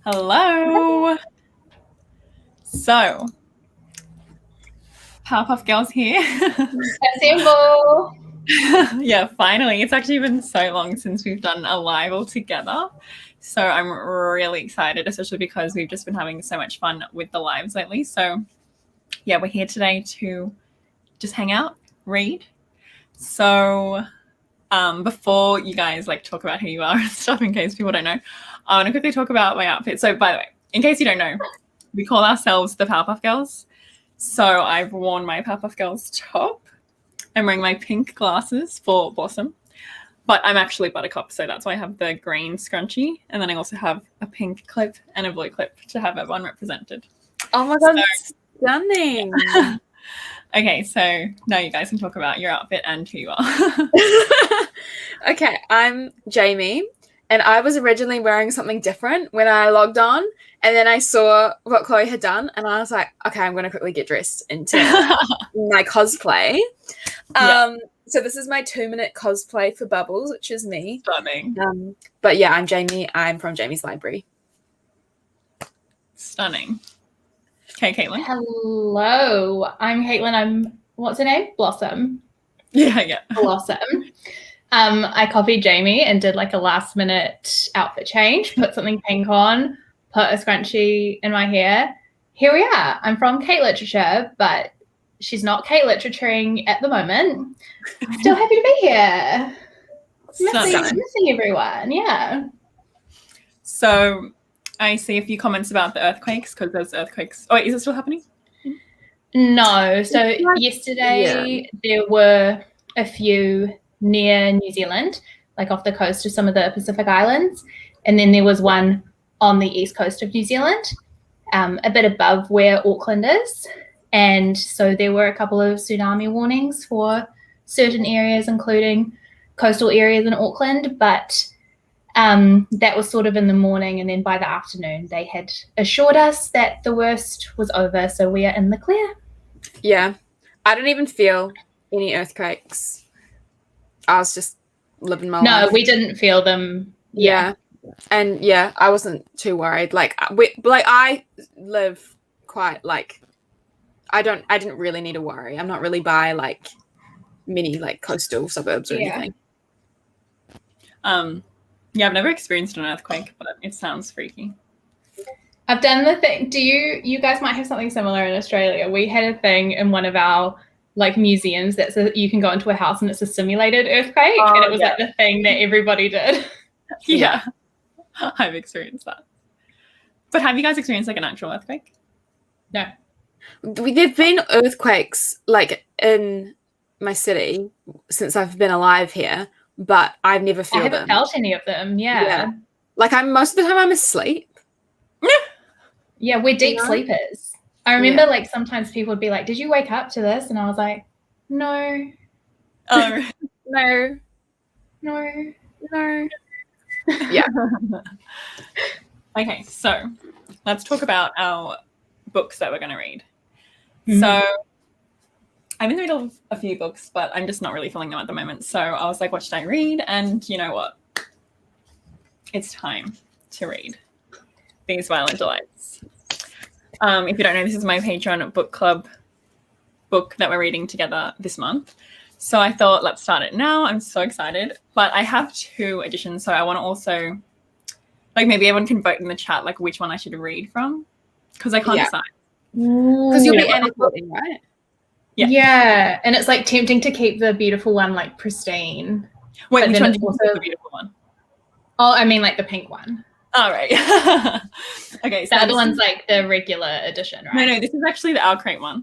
Hello. So, Powerpuff Girls here. Assemble. Yeah, finally. It's actually been so long since we've done a live all together. So I'm really excited, especially because we've just been having so much fun with the lives lately. So yeah, we're here today to just hang out, read. So before you guys talk about who you are and stuff, in case people don't know, I want to quickly talk about my outfit. So by the way, in case you don't know, we call ourselves the Powerpuff Girls. So I've worn my Powerpuff Girls top. I'm wearing my pink glasses for Blossom, but I'm actually Buttercup, so that's why I have the green scrunchie, and then I also have a pink clip and a blue clip to have everyone represented. Oh my god, stunning. Yeah. Okay, so now you guys can talk about your outfit and who you are. Okay, I'm Jaime, and I was originally wearing something different when I logged on, and then I saw what Chloe had done, and I was like, okay, I'm going to quickly get dressed into my cosplay. So this is my 2-minute cosplay for Bubbles, which is me. Stunning. But yeah, I'm Jaime. I'm from Jaime's Library. Stunning. Okay, Caitlin. Hello, I'm Caitlin. What's her name? Blossom. Yeah. Blossom. I copied Jaime and did a last minute outfit change, put something pink on, put a scrunchie in my hair. Here we are. I'm from caitliterature, but she's not caitliteraturing at the moment. Still happy to be here. Missing everyone, yeah. So I see a few comments about the earthquakes, because there's earthquakes. Oh, wait, is it still happening? No. So yesterday there were a few near New Zealand, off the coast of some of the Pacific Islands. And then there was one on the east coast of New Zealand, a bit above where Auckland is. And so there were a couple of tsunami warnings for certain areas, including coastal areas in Auckland. But that was sort of in the morning, and then by the afternoon they had assured us that the worst was over, so we are in the clear. Yeah, I don't even feel any earthquakes. I was just living my life. No, we didn't feel them. Yeah. And yeah, I wasn't too worried. I live quite I didn't really need to worry. I'm not really by many coastal suburbs or anything. Yeah, I've never experienced an earthquake, but it sounds freaky. I've done the thing. You guys might have something similar in Australia. We had a thing in one of our museums that you can go into a house and it's a simulated earthquake, and it was the thing that everybody did. Yeah. I've experienced that. But have you guys experienced an actual earthquake? No. There've been earthquakes in my city since I've been alive here, but I've never felt them. I haven't felt any of them. Yeah. I'm most of the time I'm asleep. Yeah, we're deep sleepers. I remember sometimes people would be like, "Did you wake up to this?" And I was like, "No." Oh, no. Yeah. Okay, so let's talk about our books that we're going to read. Mm-hmm. So I'm in the middle of a few books, but I'm just not really feeling them at the moment. So I was like, what should I read? And you know what? It's time to read These Violent Delights. If you don't know, this is my Patreon book club book that we're reading together this month. So I thought, let's start it now. I'm so excited. But I have 2 editions, so I want to also, maybe everyone can vote in the chat, which one I should read from, because I can't decide. Because you'll be annotating, right? Yeah, and it's tempting to keep the beautiful one pristine. Wait, which one do you want the beautiful one? Oh, I mean the pink one. Oh, right. Okay, so the other one's the regular edition, right? No, this is actually the Owl Crate one.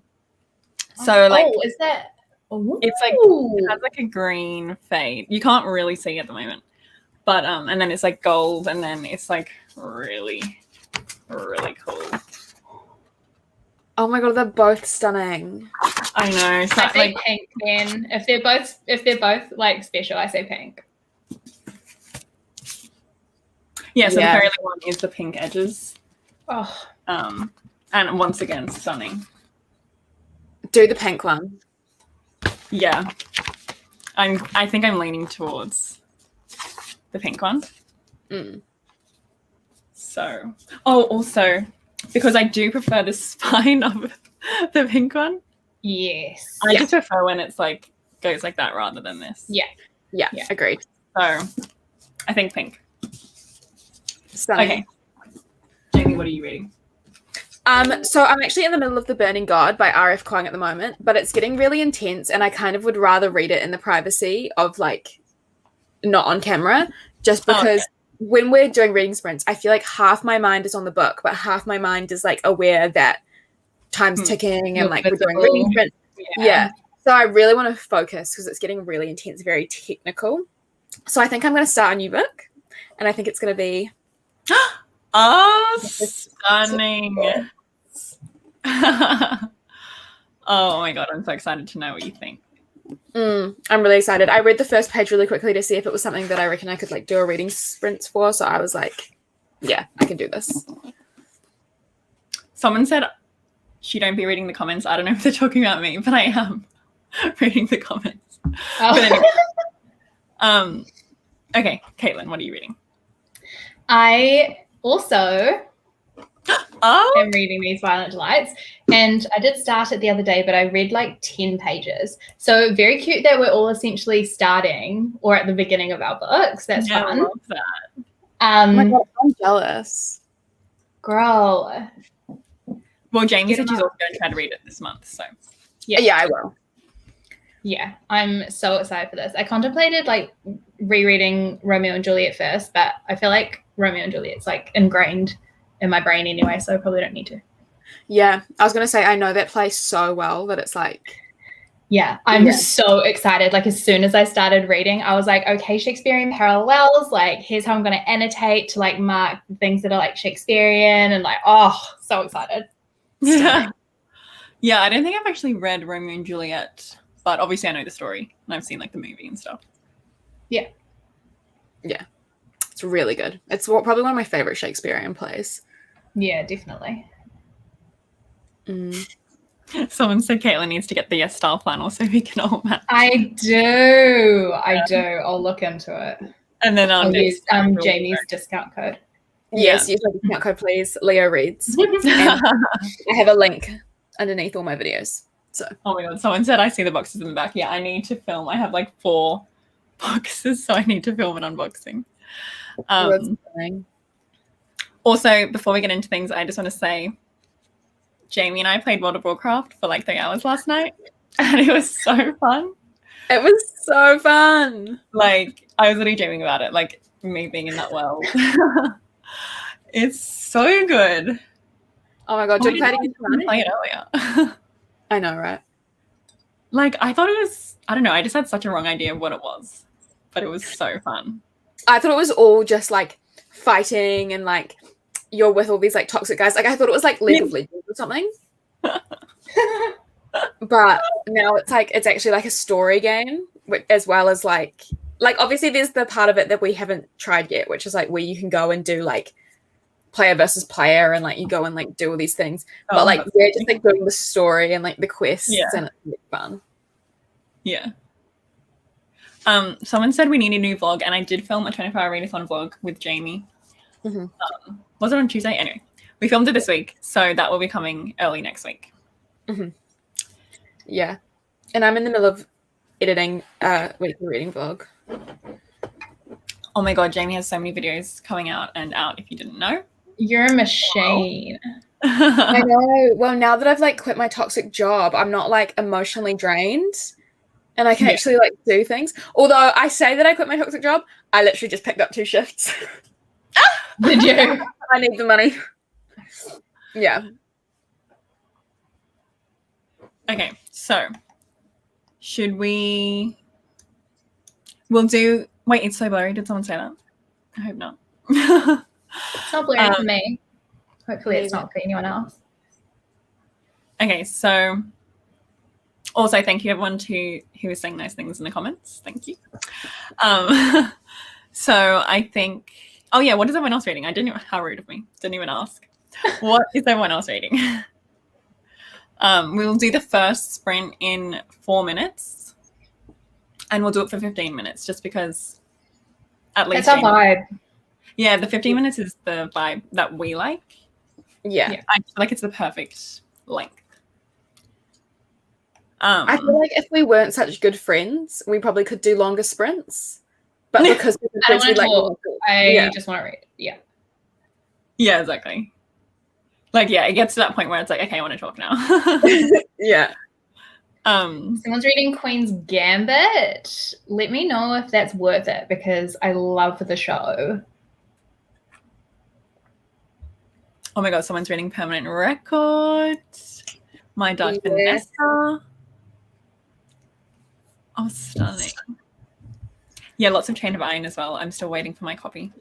So is that? Ooh. It's it has a green fade. You can't really see at the moment, but and then it's gold, and then it's really, really cool. Oh my god, they're both stunning. I know. So I say pink then. If they're both special, I say pink. Yeah, so the fairy one is the pink edges. Oh. And once again, stunning. Do the pink one. Yeah. I think I'm leaning towards the pink one. So, also, because I do prefer the spine of the pink one. Yes. I just prefer when it's like goes like that rather than this. Yeah, agreed. So, I think pink. Stunning. Okay. Jamie, what are you reading? So I'm actually in the middle of The Burning God by R.F. Kuang at the moment, but it's getting really intense, and I kind of would rather read it in the privacy of like not on camera, just because when we're doing reading sprints, I feel like half my mind is on the book, but half my mind is like aware that time's ticking and like we're doing reading sprints. Yeah. So I really want to focus because it's getting really intense, very technical. So I think I'm going to start a new book, and I think it's going to be oh, stunning. Oh my god, I'm so excited to know what you think. I'm really excited. I read the first page really quickly to see if it was something that I reckon I could like do a reading sprint for. So I was like, yeah, I can do this. Someone said she don't be reading the comments. I don't know if they're talking about me, but I am reading the comments. Oh. But anyway. Okay, Caitlin, what are you reading? I also Oh, am reading these Violent Delights, and I did start it the other day, but I read like 10 pages. So very cute that we're all essentially starting or at the beginning of our books. That's fun. I love that. Oh my god, I'm jealous. Girl. Well, Jamie said she's also going to try to read it this month, so Yeah, I will. Yeah, I'm so excited for this. I contemplated like rereading Romeo and Juliet first, but I feel like Romeo and Juliet's like ingrained in my brain anyway, so I probably don't need to. Yeah, I was going to say, I know that play so well that it's like... Yeah, I'm so excited. Like as soon as I started reading, I was like, okay, Shakespearean parallels, like here's how I'm going to annotate to like mark things that are like Shakespearean and like, oh, so excited. yeah. Yeah, I don't think I've actually read Romeo and Juliet, but obviously I know the story and I've seen like the movie and stuff. Yeah. It's really good. It's probably one of my favorite Shakespearean plays. Yeah, definitely. Someone said Caitlin needs to get the Yes Style flannel so we can all match. I do. I'll look into it. And then I'll use Jamie's discount code. Yes, use my discount code, please. Leo reads. I have a link underneath all my videos. So. Oh my god, someone said I see the boxes in the back. Yeah, I need to film. I have like 4 boxes, so I need to film an unboxing. Also, before we get into things, I just want to say Jamie and I played World of Warcraft for like 3 hours last night, and it was so fun. It was so fun. Like, I was literally dreaming about it, like me being in that world. It's so good. Oh my god, did you play it earlier? I know, right? Like, I thought it was, I don't know, I just had such a wrong idea of what it was, but it was so fun. I thought it was all just like fighting and like you're with all these like toxic guys. Like I thought it was like League of Legends or something. But now it's like it's actually like a story game as well as like obviously there's the part of it that we haven't tried yet, which is like where you can go and do like player versus player and like you go and like do all these things. But like we're just like doing the story and like the quests and it's really fun. Yeah. Someone said we need a new vlog, and I did film a 24-hour readathon vlog with Jamie. Was it on Tuesday? Anyway, we filmed it this week, so that will be coming early next week. Yeah, and I'm in the middle of editing weekly reading vlog. Oh my god, Jamie has so many videos coming out if you didn't know. You're a machine. I know. Well, now that I've like quit my toxic job, I'm not like emotionally drained. And I can actually like do things. Although I say that I quit my toxic job, I literally just picked up 2 shifts. Did you? I need the money. Yeah. Okay, so should we'll do, wait, it's so blurry. Did someone say that? I hope not. It's not blurry for me. Hopefully it's not for anyone else. Okay, so also thank you everyone who was saying nice things in the comments. Thank you. So I think, oh yeah, what is everyone else reading? I didn't even, how rude of me. Didn't even ask. What is everyone else reading? We'll do the first sprint in 4 minutes and we'll do it for 15 minutes just because at least that's our vibe. Yeah, the 15 minutes is the vibe that we like. Yeah. I feel like it's the perfect length. I feel like if we weren't such good friends, we probably could do longer sprints. But because we're I don't friends, want we to like talk. I just want to read. Yeah. Yeah, exactly. Like, yeah, it gets to that point where it's like, okay, I want to talk now. Yeah. Someone's reading Queen's Gambit. Let me know if that's worth it because I love the show. Oh my god, someone's reading Permanent Record. My Dark Vanessa. Oh, stunning. Yeah, lots of Chain of Iron as well. I'm still waiting for my copy.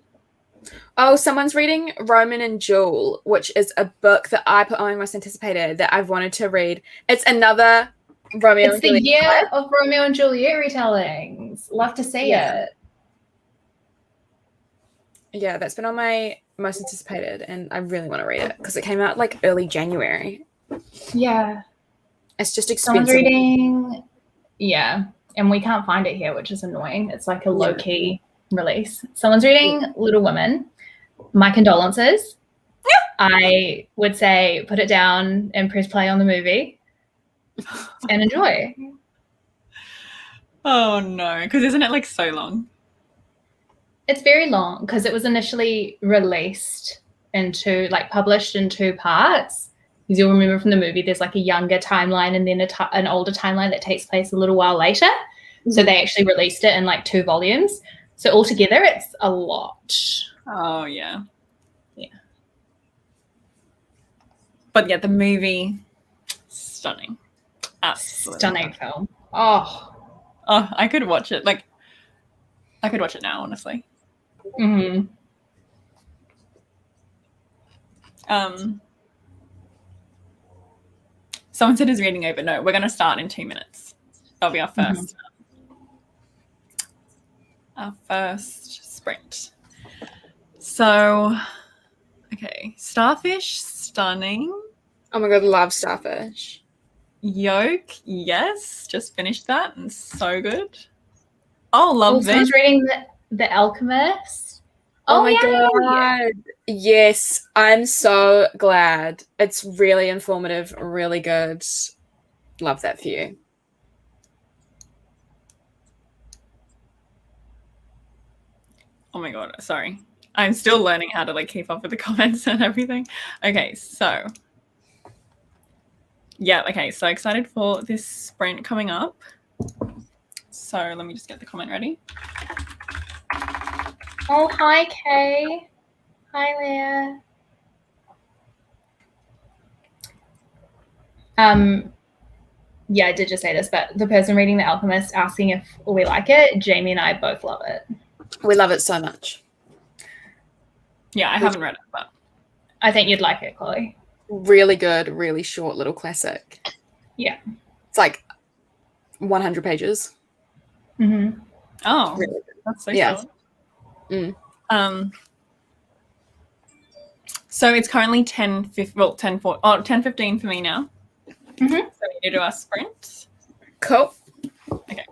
Oh, someone's reading Roman and Jewel, which is a book that I put on my most anticipated that I've wanted to read. It's another Romeo It's and the Juliet year of Romeo and Juliet retellings. Love to see it. Yeah, that's been on my most anticipated, and I really want to read it because it came out like early January. Yeah. It's just Someone's expensive. reading, yeah, and we can't find it here, which is annoying. It's like a low-key release. Someone's reading Little Women. My condolences. I would say put it down and press play on the movie and enjoy. Oh no, because isn't it like so long? It's very long because it was initially released into like published in 2 parts. Because you'll remember from the movie, there's like a younger timeline and then an older timeline that takes place a little while later. So they actually released it in like 2 volumes. So altogether, it's a lot. Oh yeah. Yeah. But yeah, the movie, stunning. Absolutely Stunning film. Oh, I could watch it. Like, I could watch it now, honestly. mm-hmm. Someone said is reading over. No, we're going to start in 2 minutes. That'll be our first, our first sprint. So, okay, Starfish, stunning. Oh my god, love Starfish. Yolk, yes, just finished that and so good. Oh, love this. Someone's reading the Alchemist. Oh my god. Yes, I'm so glad. It's really informative, really good. Love that for you. Oh my god, sorry. I'm still learning how to like keep up with the comments and everything. Okay, so yeah, okay, so excited for this sprint coming up. So let me just get the comment ready. Oh, hi, Kay. Hi, Leah. Yeah, I did just say this, but the person reading The Alchemist asking if we like it, Jamie and I both love it. We love it so much. Yeah, I haven't read it, but I think you'd like it, Chloe. Really good, really short little classic. Yeah. It's like 100 pages. Mm-hmm. Oh, Really good. that's so Yeah. short. So it's currently 10:15 for me now. So we need to do our sprint. Cool. Okay.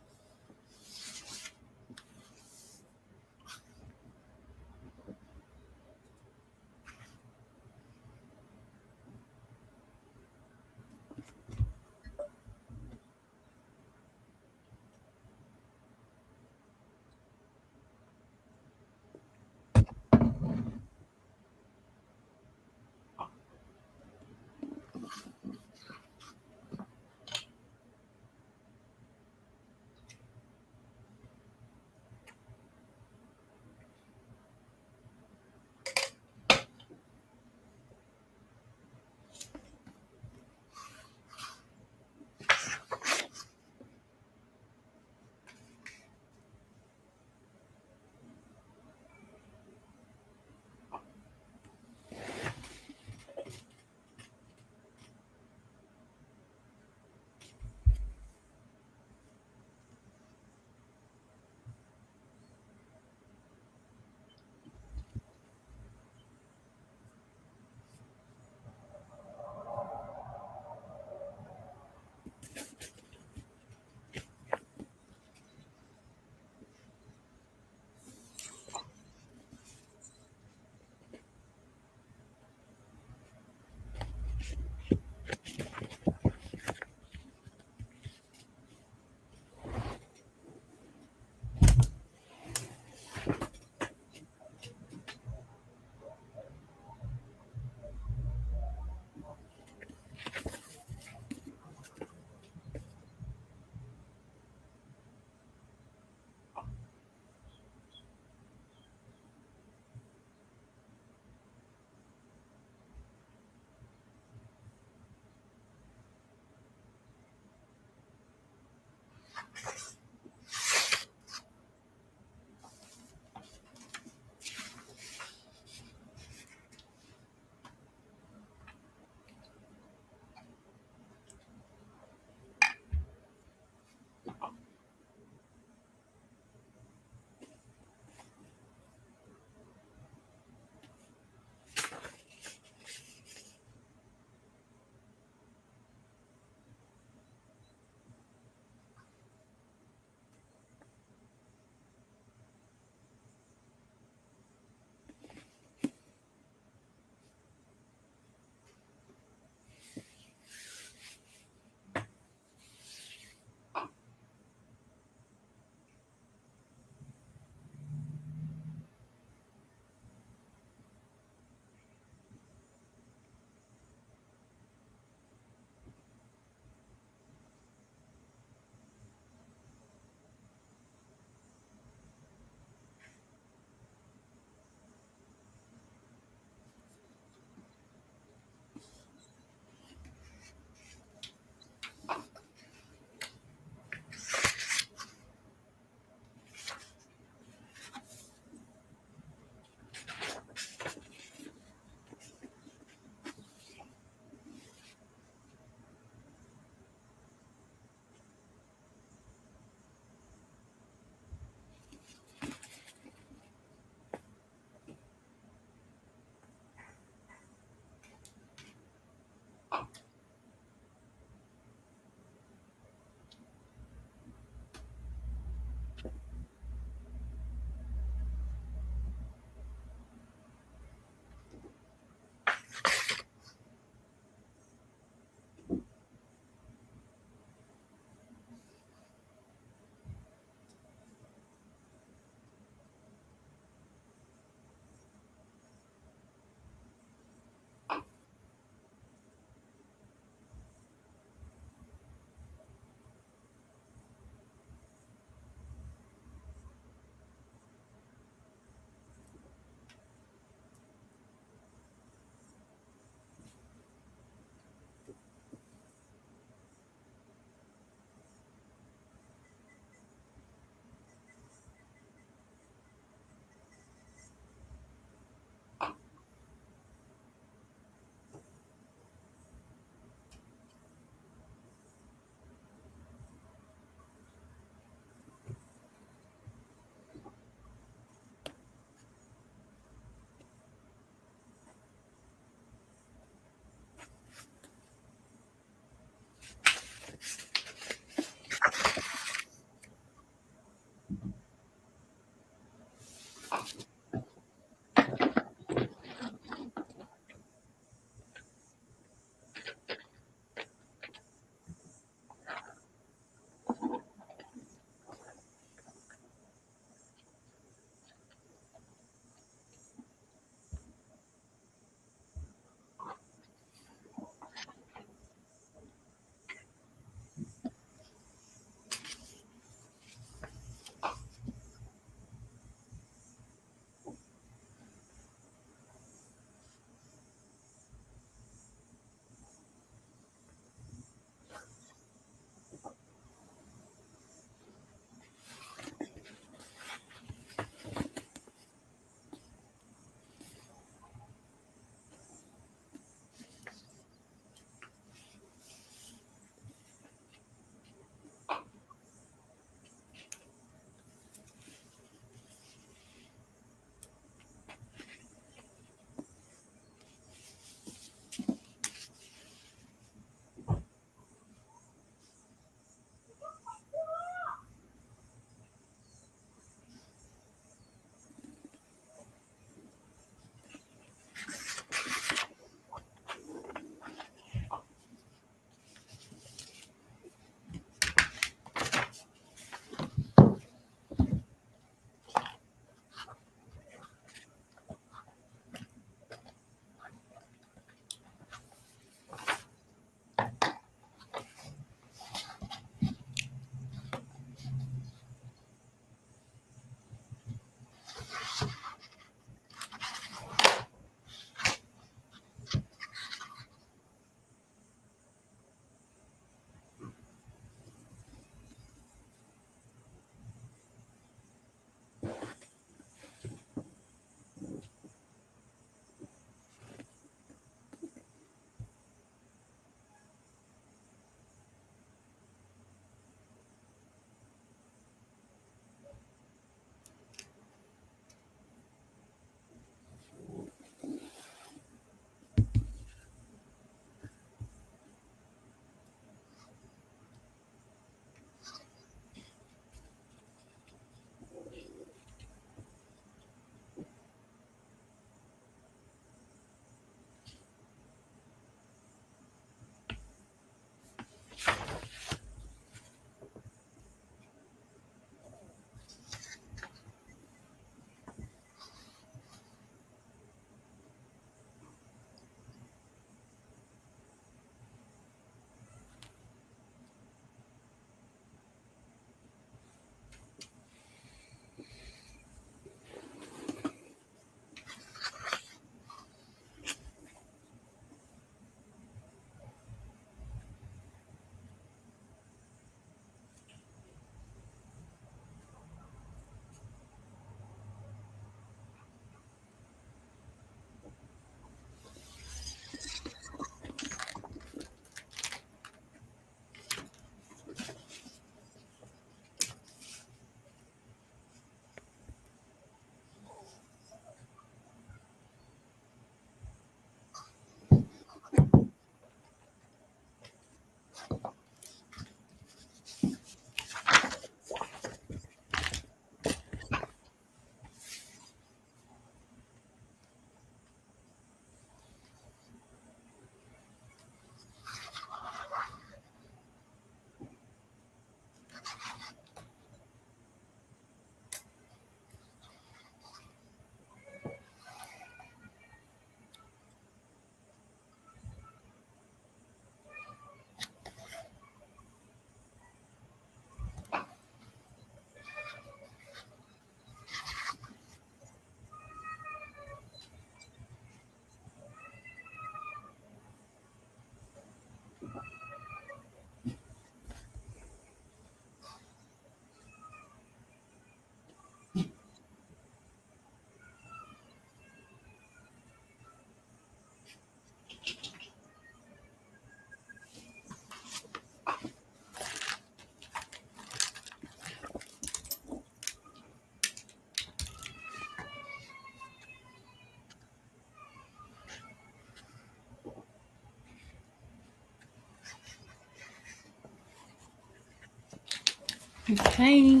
Okay.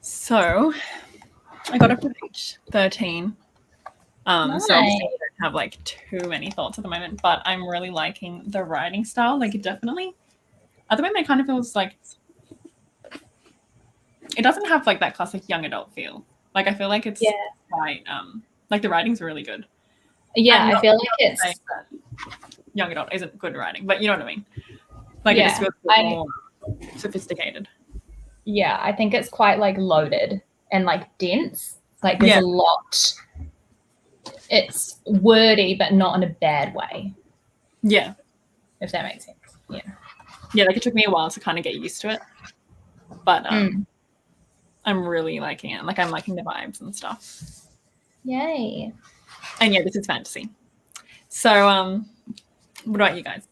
So I got up to page 13. So obviously I don't have like too many thoughts at the moment, but I'm really liking the writing style. Like, it definitely at the moment it kind of feels like it doesn't have like that classic young adult feel. Like, I feel like it's quite like the writing's really good. Yeah, I feel like it's young adult isn't good writing, but you know what I mean. Like, it just feels a bit more sophisticated. Yeah, I think it's quite like loaded and like dense. Like, there's a lot. It's wordy, but not in a bad way. Yeah, if that makes sense. Yeah, like it took me a while to kind of get used to it, but I'm really liking it. Like, I'm liking the vibes and stuff. Yay! And yeah, this is fantasy. So, what about you guys?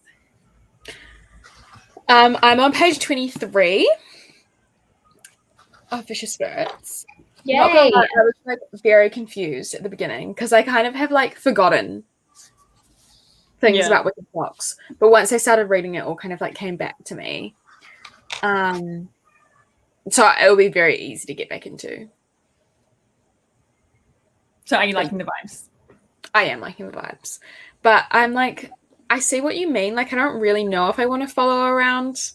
I'm on page 23 of Vicious Spirits. Yay! Not gonna lie, I was like very confused at the beginning because I kind of have like forgotten things about Wicked Fox, but once I started reading it, all kind of like came back to me. So it'll be very easy to get back into. So are you liking the vibes? I am liking the vibes, but I'm like, I see what you mean. Like, I don't really know if I want to follow around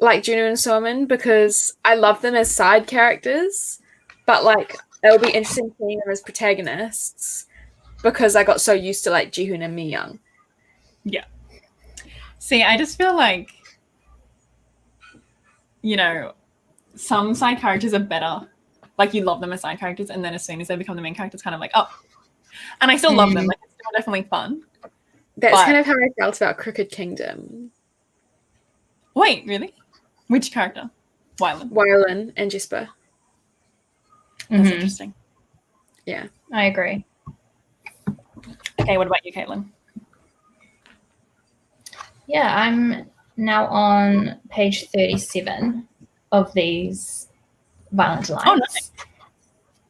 like Juno and Solomon because I love them as side characters, but like it'll be interesting seeing them as protagonists because I got so used to like Jihoon and Mi-young. Yeah. See, I just feel like, you know, some side characters are better. Like, you love them as side characters, and then as soon as they become the main characters, kind of like, oh. And I still love them. Like, it's still definitely fun. That's kind of how I felt about Crooked Kingdom. Wait, really? Which character? Wylan and Jesper. That's interesting. Yeah. I agree. Okay, what about you, Caitlin? Yeah, I'm now on page 37 of these Violent Delights. Oh, nice.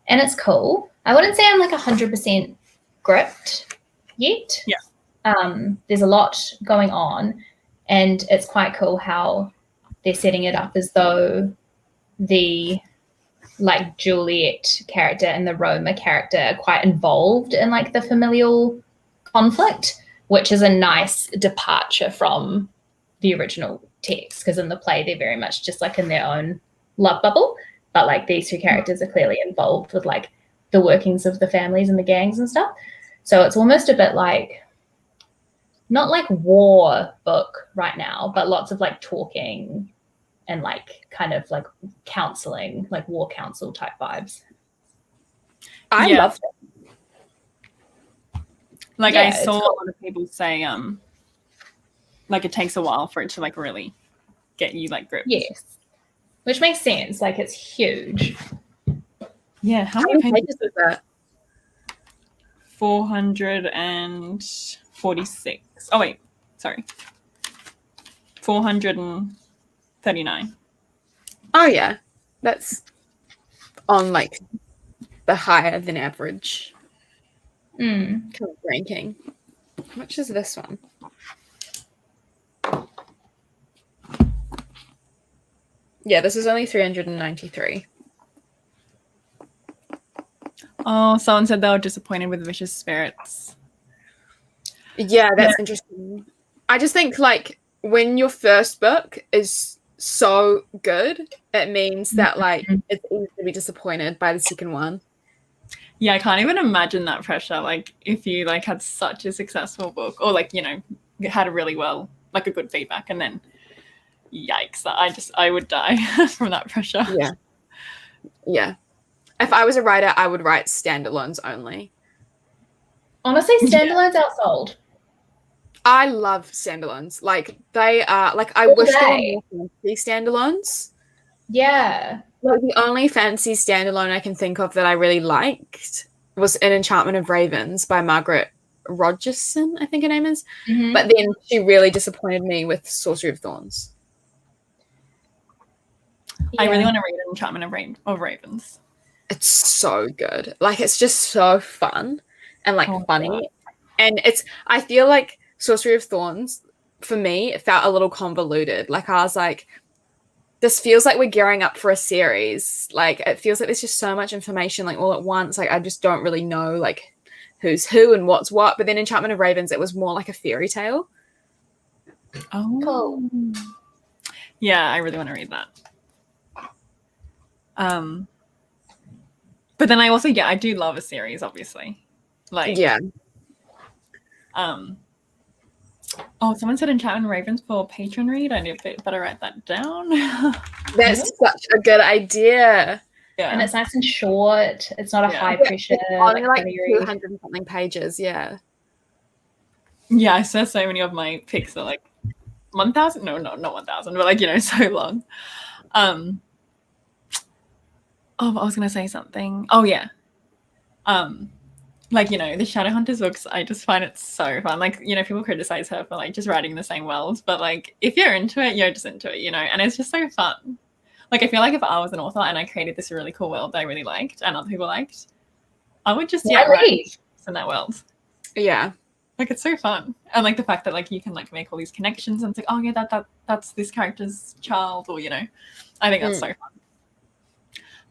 And it's cool. I wouldn't say I'm like 100% gripped yet. Yeah. There's a lot going on, and it's quite cool how they're setting it up as though the like Juliet character and the Roma character are quite involved in like the familial conflict, which is a nice departure from the original text, because in the play they're very much just like in their own love bubble, but like these two characters are clearly involved with like the workings of the families and the gangs and stuff. So it's almost a bit like, not like war book right now, but lots of like talking and like kind of like counseling, like war council type vibes. I love it. Like, I saw a lot of people say like it takes a while for it to like really get you like gripped. Yes. Which makes sense. Like, it's huge. Yeah. How many pages is that? 446. Oh wait, sorry. 439. Oh yeah. That's on like the higher than average kind of ranking. How much is this one? Yeah, this is only 393. Oh, someone said they were disappointed with Vicious Spirits. Yeah, that's interesting. I just think like when your first book is so good, it means that like it's easy to be disappointed by the second one. Yeah, I can't even imagine that pressure. Like, if you like had such a successful book, or like, you know, had a really well, like a good feedback, and then yikes, I would die from that pressure. Yeah. If I was a writer, I would write standalones only. Honestly, standalones outsold. I love standalones. Like, they are like, I wish there were more fantasy standalones. Yeah. Like, the only fantasy standalone I can think of that I really liked was An Enchantment of Ravens by Margaret Rogerson, I think her name is. But then she really disappointed me with Sorcery of Thorns. I really want to read Enchantment of Ravens. It's so good. Like, it's just so fun and like funny. God. And I feel like Sorcery of Thorns, for me, it felt a little convoluted. Like, I was like, this feels like we're gearing up for a series. Like, it feels like there's just so much information, like, all at once. Like, I just don't really know, like, who's who and what's what. But then Enchantment of Ravens, it was more like a fairy tale. Oh. Cool. Yeah, I really want to read that. But then I also, I do love a series, obviously. Like, yeah. Oh, someone said Enchantment Ravens for patron read. I need to better write that down. That's such a good idea. Yeah. And it's nice and short. It's not a high pressure. Only like heavy read. 200 and something pages. Yeah. Yeah, I saw so many of my picks are like 1,000. No, not 1,000, but like, so long. Oh, I was gonna say something. Oh yeah. Like, the Shadowhunters books, I just find it so fun. Like, people criticize her for like just writing the same world, but like if you're into it, you're just into it, and it's just so fun. Like, I feel like if I was an author and I created this really cool world that I really liked and other people liked, I would just write in that world. Yeah. Like, it's so fun. And like the fact that like you can like make all these connections and it's like, oh yeah, that's this character's child, or I think that's so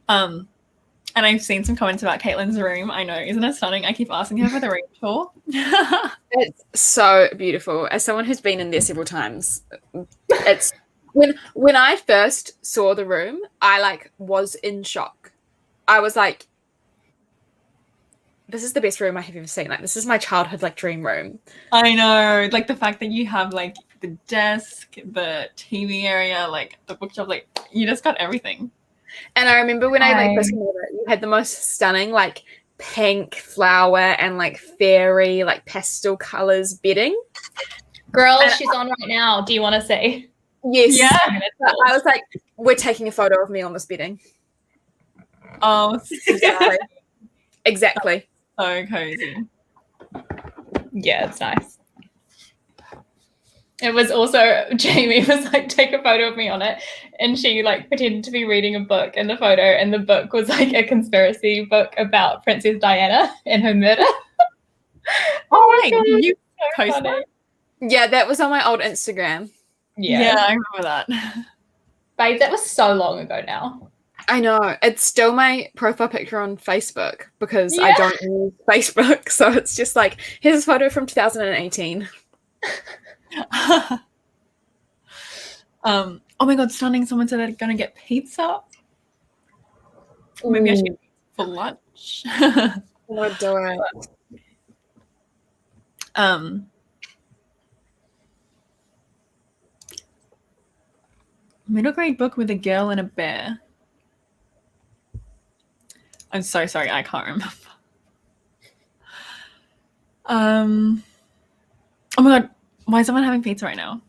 fun. And I've seen some comments about Caitlin's room. I know, isn't it stunning? I keep asking her for the room tour. It's so beautiful. As someone who's been in there several times, it's when I first saw the room, I like was in shock. I was like, this is the best room I have ever seen. Like, this is my childhood like dream room. I know. Like the fact that you have like the desk, the TV area, like the bookshelf, like you just got everything. And I remember when I like first came over, you had the most stunning like pink flower and like fairy like pastel colors bedding. Girl, she's on right now. Do you want to see? Yes. Yeah. I was like, we're taking a photo of me on this bedding. Oh, exactly. So cozy. Yeah, it's nice. It was also, Jamie was like, take a photo of me on it. And she like pretended to be reading a book in the photo. And the book was like a conspiracy book about Princess Diana and her murder. Oh, right. Did you post that? Yeah, that was on my old Instagram. Yeah, I remember that. Babe, that was so long ago now. I know. It's still my profile picture on Facebook because I don't use Facebook. So it's just like, here's a photo from 2018. Oh my god, stunning. Someone said they're gonna get pizza. Maybe I should get pizza for lunch. We'll do it. Middle grade book with a girl and a bear. I'm so sorry, I can't remember. Oh my god, why is someone having pizza right now?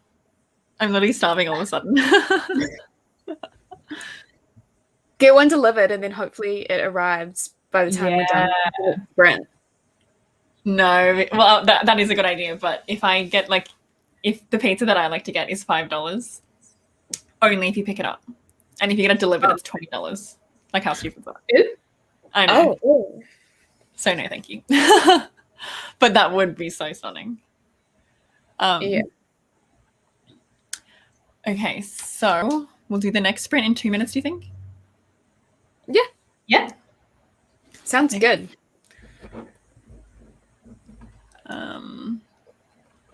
I'm literally starving all of a sudden. Get one delivered and then hopefully it arrives by the time we're done with Brent. No, well, that is a good idea, but if I get like, if the pizza that I like to get is $5, only if you pick it up. And if you get it delivered, it's $20. Like, how stupid is that? I know. Oh. So no, thank you. But that would be so stunning. Yeah. Okay, so we'll do the next sprint in 2 minutes, do you think? Yeah. Yeah. Sounds good.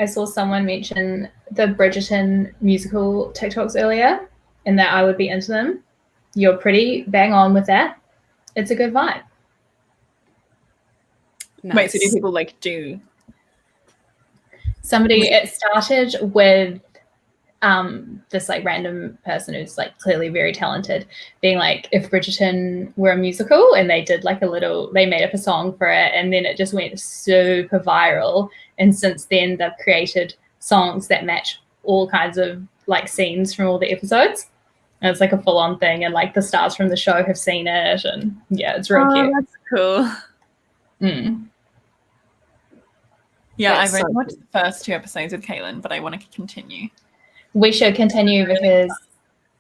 I saw someone mention the Bridgerton musical TikToks earlier and that I would be into them. You're pretty bang on with that. It's a good vibe. Nice. Wait, so do people like do? It started with this like random person who's like clearly very talented being like, if Bridgerton were a musical, and they did like they made up a song for it, and then it just went super viral. And since then they've created songs that match all kinds of like scenes from all the episodes. And it's like a full-on thing, and like the stars from the show have seen it, and yeah, it's real cute. That's cool. Yeah, That's I've only watched the first 2 episodes with Caitlin, but I want to continue. We should continue because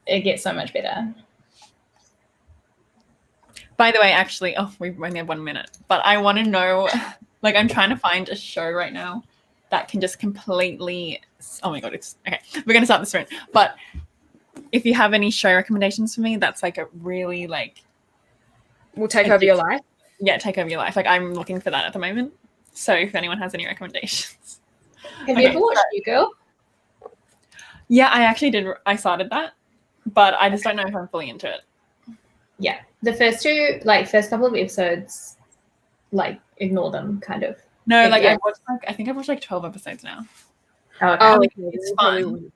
it gets so much better. By the way, actually, we only have 1 minute, but I want to know, like, I'm trying to find a show right now that can just completely, oh my god, it's, okay, we're going to start the sprint, but if you have any show recommendations for me, that's like a really like Will take over your life. Yeah, take over your life. Like I'm looking for that at the moment. So if anyone has any recommendations. Have you ever watched New Girl? Yeah, I actually did. I started that, but I just don't know if I'm fully into it. Yeah, the first couple of episodes, like ignore them, kind of. No, like I think I've watched like 12 episodes now. Oh, okay. Like, it's fun.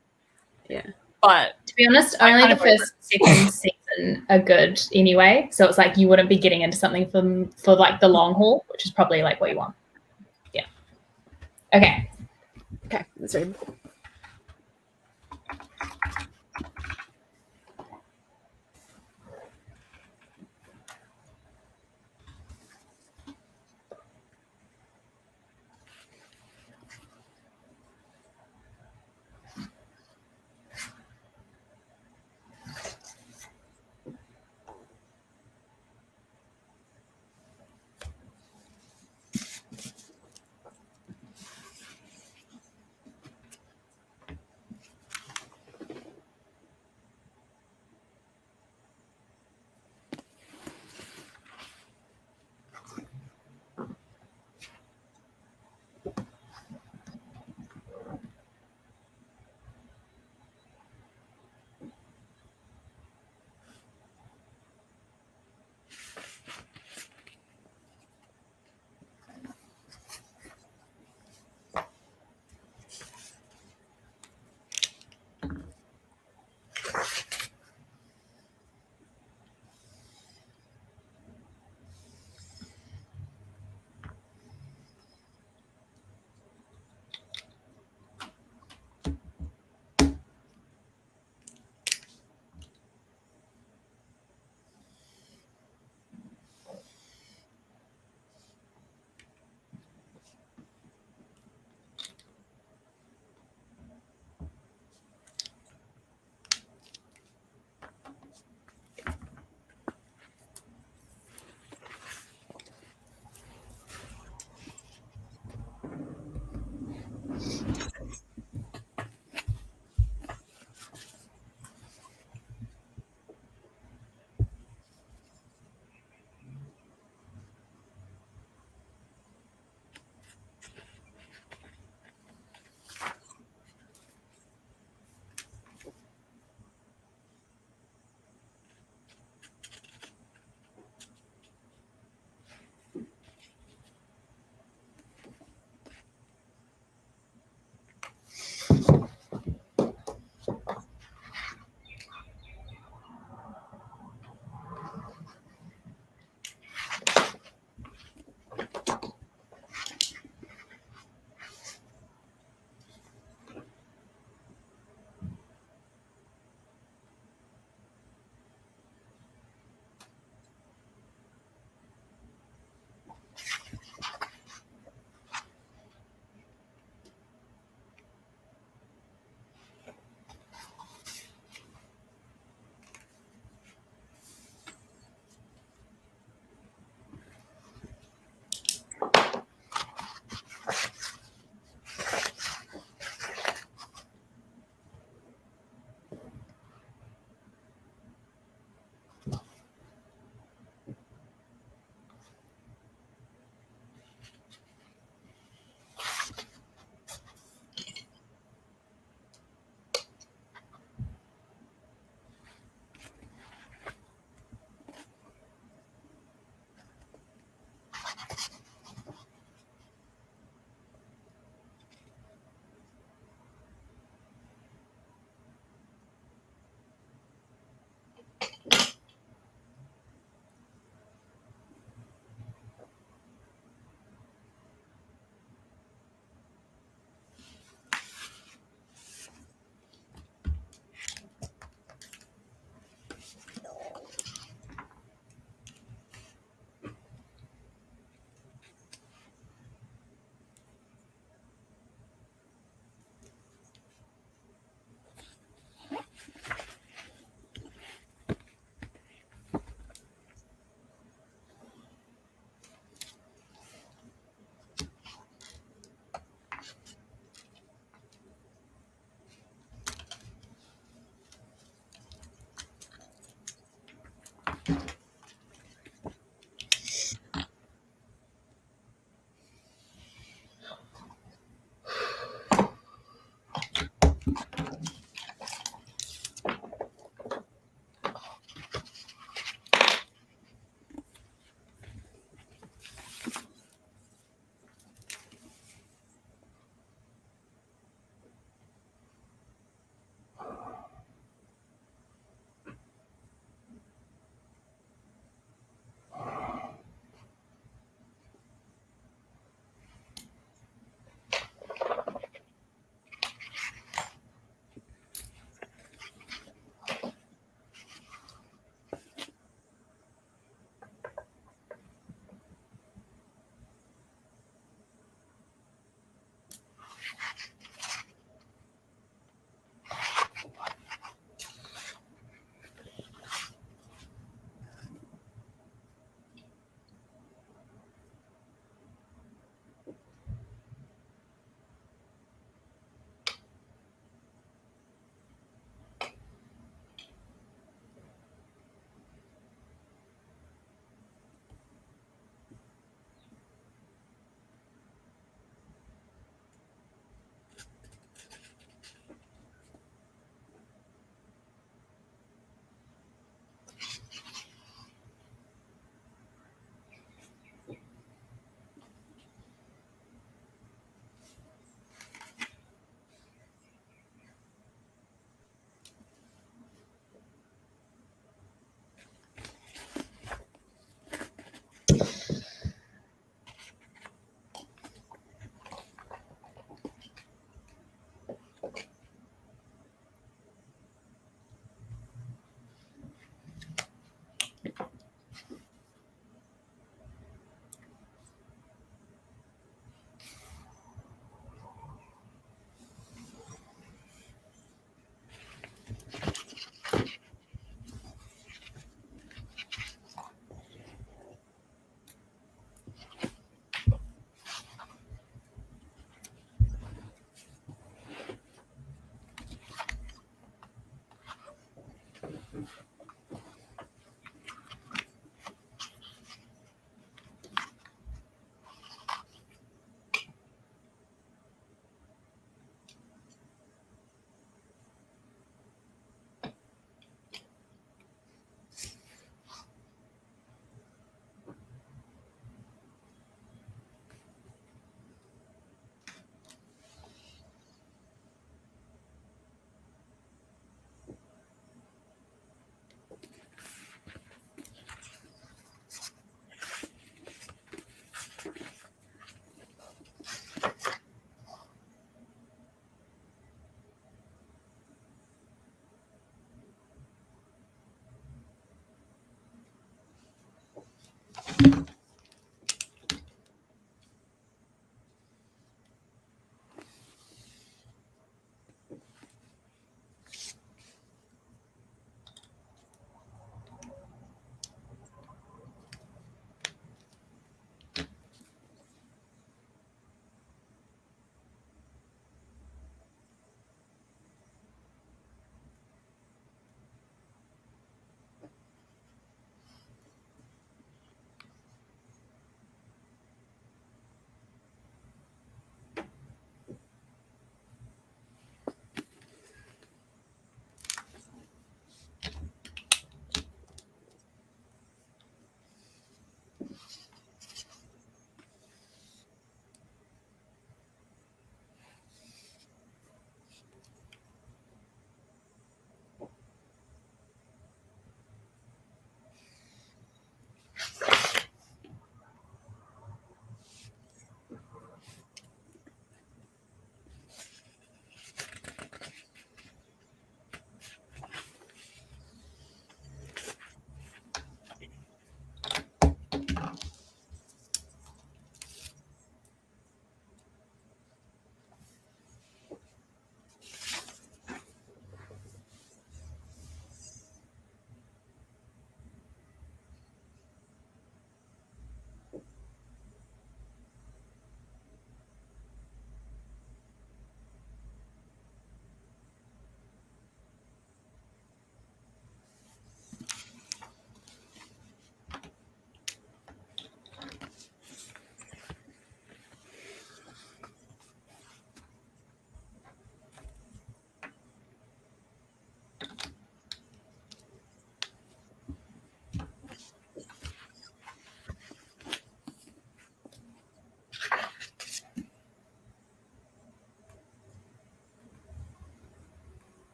Yeah. But to be honest, only the first second season are good anyway. So it's like you wouldn't be getting into something for like the long haul, which is probably like what you want. Yeah. Okay. Okay, let's read.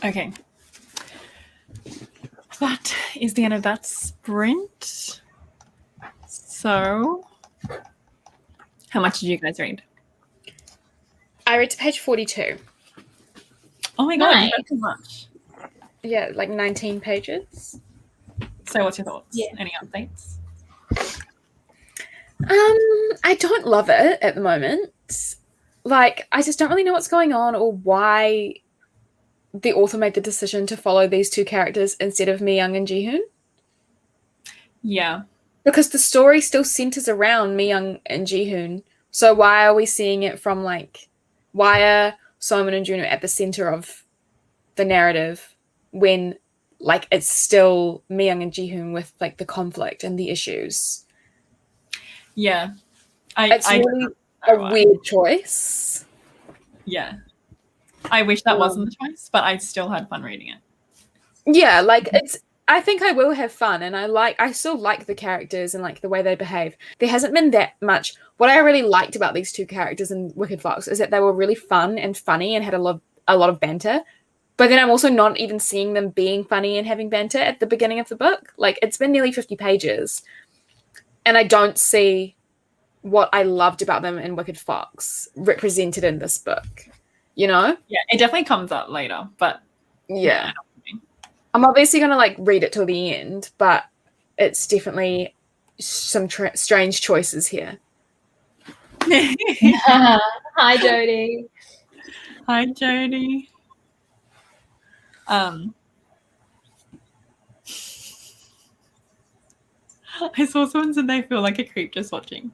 Okay. That is the end of that sprint. So, how much did you guys read? I read to page 42. Oh my god, Nice. that's too much. Yeah, like 19 pages. So, what's your thoughts? Yeah. Any updates? I don't love it at the moment. Like, I just don't really know what's going on or why the author made the decision to follow these two characters instead of Mi Young and Ji-hoon. Yeah. Because the story still centers around Mi Young and Ji-hoon. So why are we seeing it from, like, why are Simon and Juno at the center of the narrative when, like, it's still Mi Young and Ji-hoon with, like, the conflict and the issues? Yeah. It's really a weird choice. Yeah. I wish that wasn't the choice, but I still had fun reading it. Yeah, like I think I will have fun, and I still like the characters and like the way they behave. There hasn't been that much. What I really liked about these two characters in Wicked Fox is that they were really fun and funny and had a lot of banter. But then I'm also not even seeing them being funny and having banter at the beginning of the book. Like, it's been nearly 50 pages, and I don't see what I loved about them in Wicked Fox represented in this book. You know? Yeah, it definitely comes up later, but yeah. I'm obviously going to, like, read it till the end, but it's definitely some strange choices here. Hi, Jodie. Hi, Jodie. I saw someone said they feel like a creep just watching.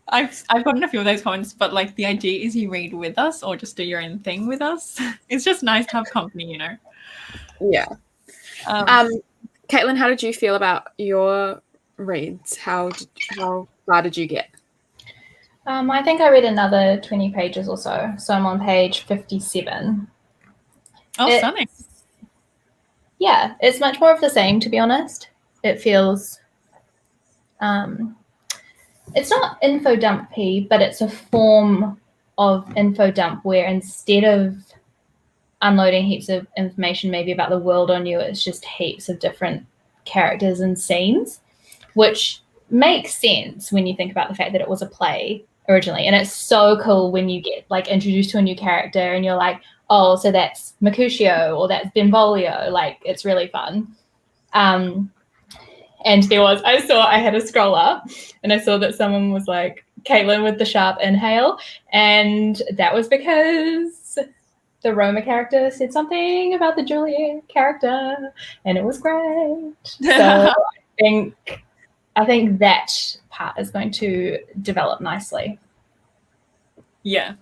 I've gotten a few of those comments, but like the idea is you read with us or just do your own thing with us. It's just nice to have company, you know. Yeah. Caitlin, how did you feel about your reads? How far did you get? I think I read another 20 pages or so. So I'm on page 57. Oh, stunning. Yeah, it's much more of the same, to be honest. It feels, it's not info dumpy, but it's a form of info dump where instead of unloading heaps of information maybe about the world on you, it's just heaps of different characters and scenes, which makes sense when you think about the fact that it was a play originally. And it's so cool when you get like introduced to a new character and you're like, oh, so that's Mercutio or that's Benvolio. Like, it's really fun. And I had a scroll up and I saw that someone was like, Caitlin with the sharp inhale. And that was because the Roma character said something about the Juliet character and it was great. So I think that part is going to develop nicely. Yeah.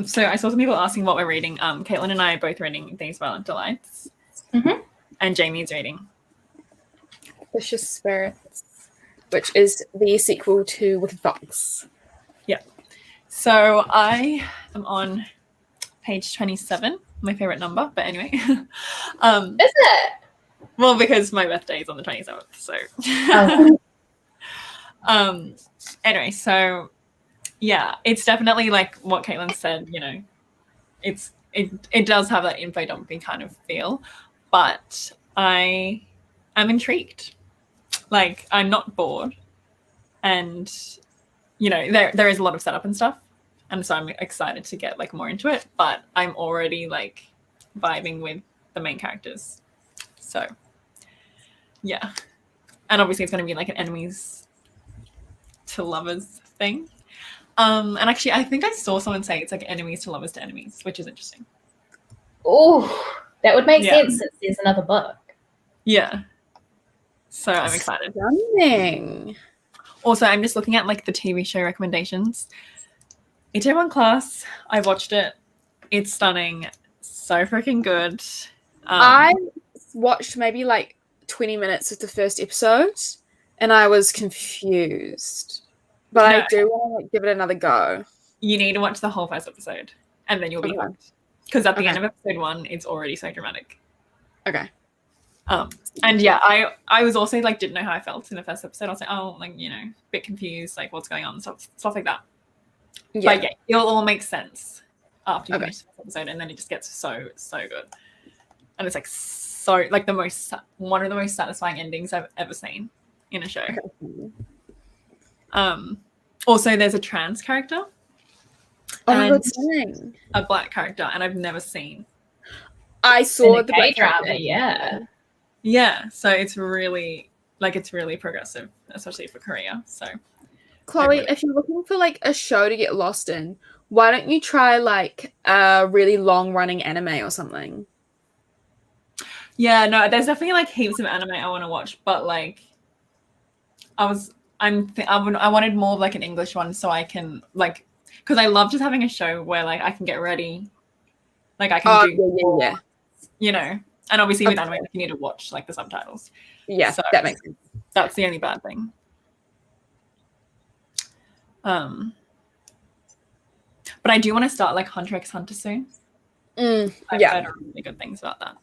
So I saw some people asking what we're reading. Caitlin and I are both reading These Violent Delights. Mm-hmm. And Jamie's reading Vicious Spirits, which is the sequel to Wicked Fox. Yeah. So I am on page 27, my favorite number, but anyway. Is it? Well, because my birthday is on the 27th, so. Oh. Anyway, so yeah, it's definitely like what Caitlin said, you know, it does have that info dumping kind of feel, but I am intrigued. Like, I'm not bored, and you know, there is a lot of setup and stuff, and so I'm excited to get like more into it, but I'm already like vibing with the main characters. So yeah. And obviously it's going to be like an enemies to lovers thing. And actually I think I saw someone say it's like enemies to lovers to enemies, which is interesting. Oh, that would make sense since there's another book. Yeah. So I'm excited. Stunning. Also, I'm just looking at like the TV show recommendations. Itaewon Class, I watched it. It's stunning. So freaking good. I watched maybe like 20 minutes of the first episode and I was confused. But I do want to like give it another go. You need to watch the whole first episode and then you'll be hooked. Because at the end of episode 1, it's already so dramatic. Okay. And yeah, I was also like didn't know how I felt in the first episode. I was like, oh, like, you know, a bit confused, like what's going on, stuff like that. Yeah. But yeah, it'll all make sense after you finish the episode, and then it just gets so good. And it's like so like one of the most satisfying endings I've ever seen in a show. Also there's a trans character. And a black character, and I've never seen. I saw the black drama, yeah. Yeah, so it's really progressive, especially for Korea. So Chloe, if you're looking for like a show to get lost in, why don't you try like a really long running anime or something? Yeah, no, there's definitely like heaps of anime I want to watch, but like I wanted more of like an English one so I can like, because I love just having a show where like I can get ready, like I can do you know. And obviously with anime, you need to watch like the subtitles. Yeah, so that makes sense. That's the only bad thing. But I do want to start like Hunter x Hunter soon. I've heard really good things about that.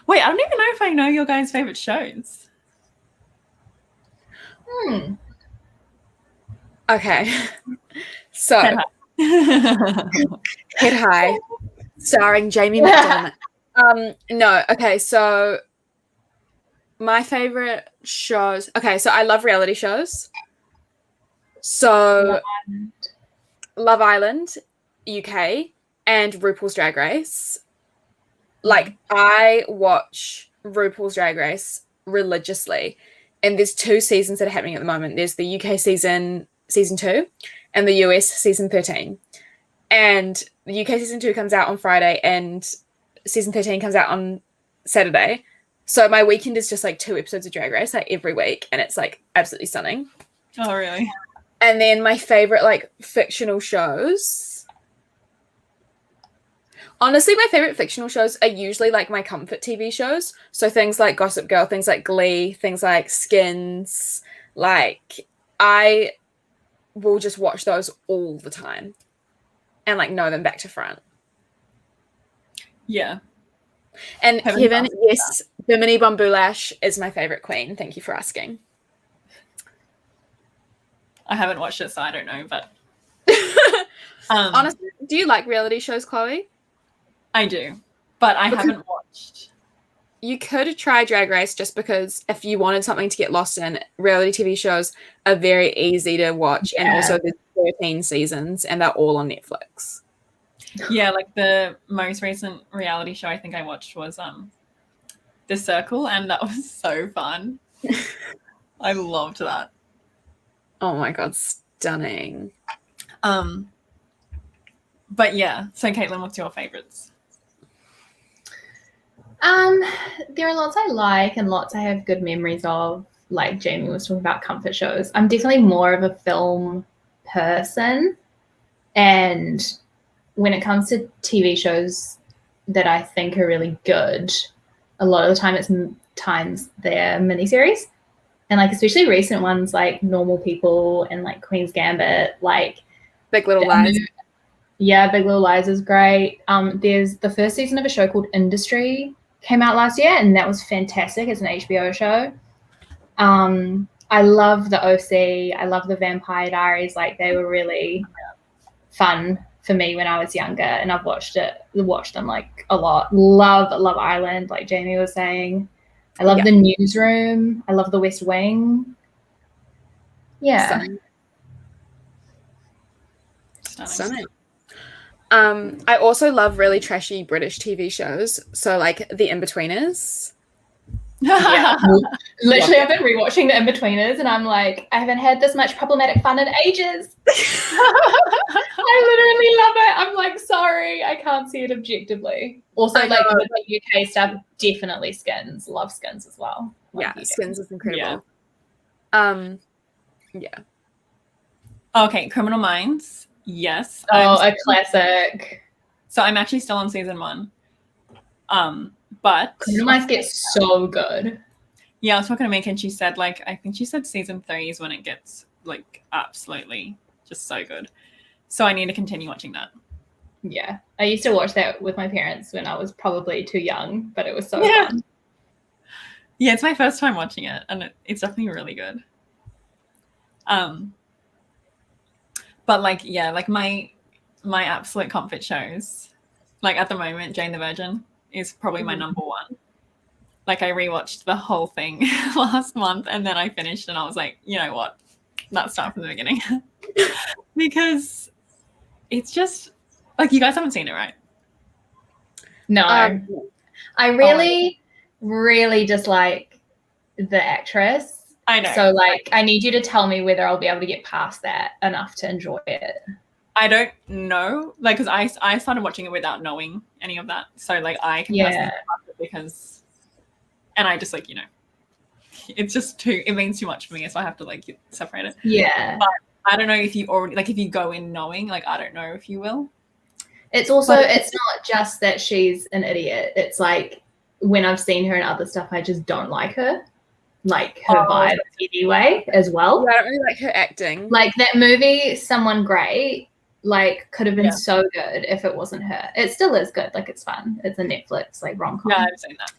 Wait, I don't even know if I know your guys' favorite shows. Okay. So Head High, starring Jamie McDormand. No, okay, so my favorite shows. Okay, so I love reality shows. So Love Island, UK, and RuPaul's Drag Race. Like, I watch RuPaul's Drag Race religiously, and there's 2 seasons that are happening at the moment. There's the UK season 2, and the US season 13. And the UK season 2 comes out on Friday and season 13 comes out on Saturday. So my weekend is just like 2 episodes of Drag Race like every week, and it's like absolutely stunning. Oh, really? And then my favorite like fictional shows. Honestly, my favorite fictional shows are usually like my comfort TV shows. So things like Gossip Girl, things like Glee, things like Skins. Like I will just watch those all the time and like know them back to front. Yeah. And Kevin, yes, Bimini Bombulash is my favorite queen. Thank you for asking. I haven't watched it, so I don't know, but honestly, do you like reality shows, Chloe? I do, but I haven't watched. You could try Drag Race just because if you wanted something to get lost in, reality TV shows are very easy to watch, and also there's 13 seasons and they're all on Netflix. Yeah, like the most recent reality show I think I watched was The Circle, and that was so fun. I loved that. Oh my god, stunning. But yeah, so Caitlin, what's your favorites? There are lots I like and lots I have good memories of. Like Jamie was talking about comfort shows. I'm definitely more of a film person, and when it comes to TV shows that I think are really good, a lot of the time they're miniseries, and like especially recent ones like Normal People and like Queen's Gambit, like Big Little Lies. Yeah, Big Little Lies is great. There's the first season of a show called Industry came out last year, and that was fantastic. It's an HBO show. I love the OC. I love the Vampire Diaries. Like they were really fun for me when I was younger, and I've watched them like a lot. Love Love Island, like Jamie was saying. I love The Newsroom. I love The West Wing. Yeah. Stunning. I also love really trashy British TV shows. So like The In-Betweeners. Yeah. Literally, I've been rewatching The In-Betweeners, and I'm like, I haven't had this much problematic fun in ages. I literally love it. I'm like, sorry, I can't see it objectively. Also, like with the UK stuff, definitely Skins. Love Skins as well. Yeah, Skins is incredible. Yeah. Okay, Criminal Minds. Yes. A classic. So I'm actually still on season 1. But Criminal Minds gets so good. Yeah, I was talking to Mika, and she said like I think she said season 3 is when it gets like absolutely just so good. So I need to continue watching that. Yeah. I used to watch that with my parents when I was probably too young, but it was so fun. Yeah, it's my first time watching it, and it's definitely really good. But like, yeah, like my absolute comfort shows, like at the moment, Jane the Virgin is probably my number 1. Like I rewatched the whole thing last month, and then I finished, and I was like, you know what? Let's start from the beginning. Because it's just like, you guys haven't seen it, right? No. I really, really dislike the actress. I know. So like, I need you to tell me whether I'll be able to get past that enough to enjoy it. I don't know, like, because I started watching it without knowing any of that. So like, I can personally get past it because, and I just like, you know, it's just it means too much for me, so I have to like separate it. Yeah. But I don't know if you already, like, if you go in knowing, like, I don't know if you will. It's also, it's not just that she's an idiot. It's like when I've seen her in other stuff, I just don't like her. Like her vibe anyway as well. Yeah, I don't really like her acting. Like that movie, Someone Great, like could have been so good if it wasn't her. It still is good. Like it's fun. It's a Netflix like rom-com. Yeah, I've seen that.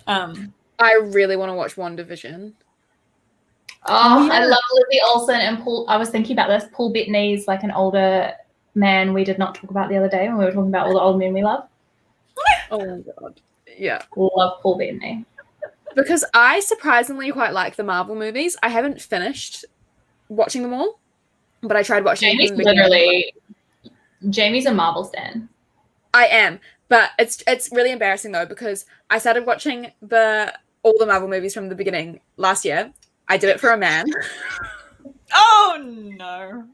Yeah. I really want to watch WandaVision. Oh, I love Lizzie Olsen and Paul. I was thinking about this. Paul Bettany's like an older man we did not talk about the other day when we were talking about all the old men we love. Oh my god. Yeah. Love Paul Bettany. Because I surprisingly quite like the Marvel movies. I haven't finished watching them all, but I tried watching Jamie's a Marvel stan. I am, but it's really embarrassing though, because I started watching all the Marvel movies from the beginning last year. I did it for a man. Oh no.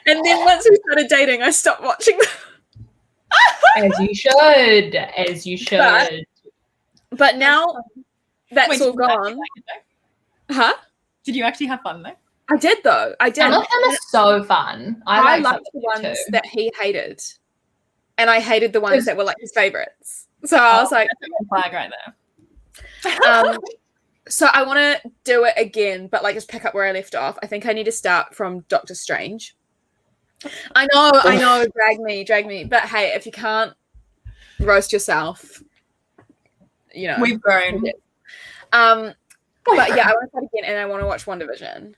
And then once we started dating, I stopped watching them. As you should. As you should. But now that's Wait, all did you actually gone. like it, though? Huh? Did you actually have fun though? I did though. I did. Some of them are so fun. I like liked the some ones too. that he hated. And I hated the ones that were like his favorites. So I was like, that's a red flag right there. So I want to do it again, but like just pick up where I left off. I think I need to start from Doctor Strange. I know, drag me. But hey, if you can't roast yourself, you know. We've grown. But yeah, I want to start again and I want to watch WandaVision.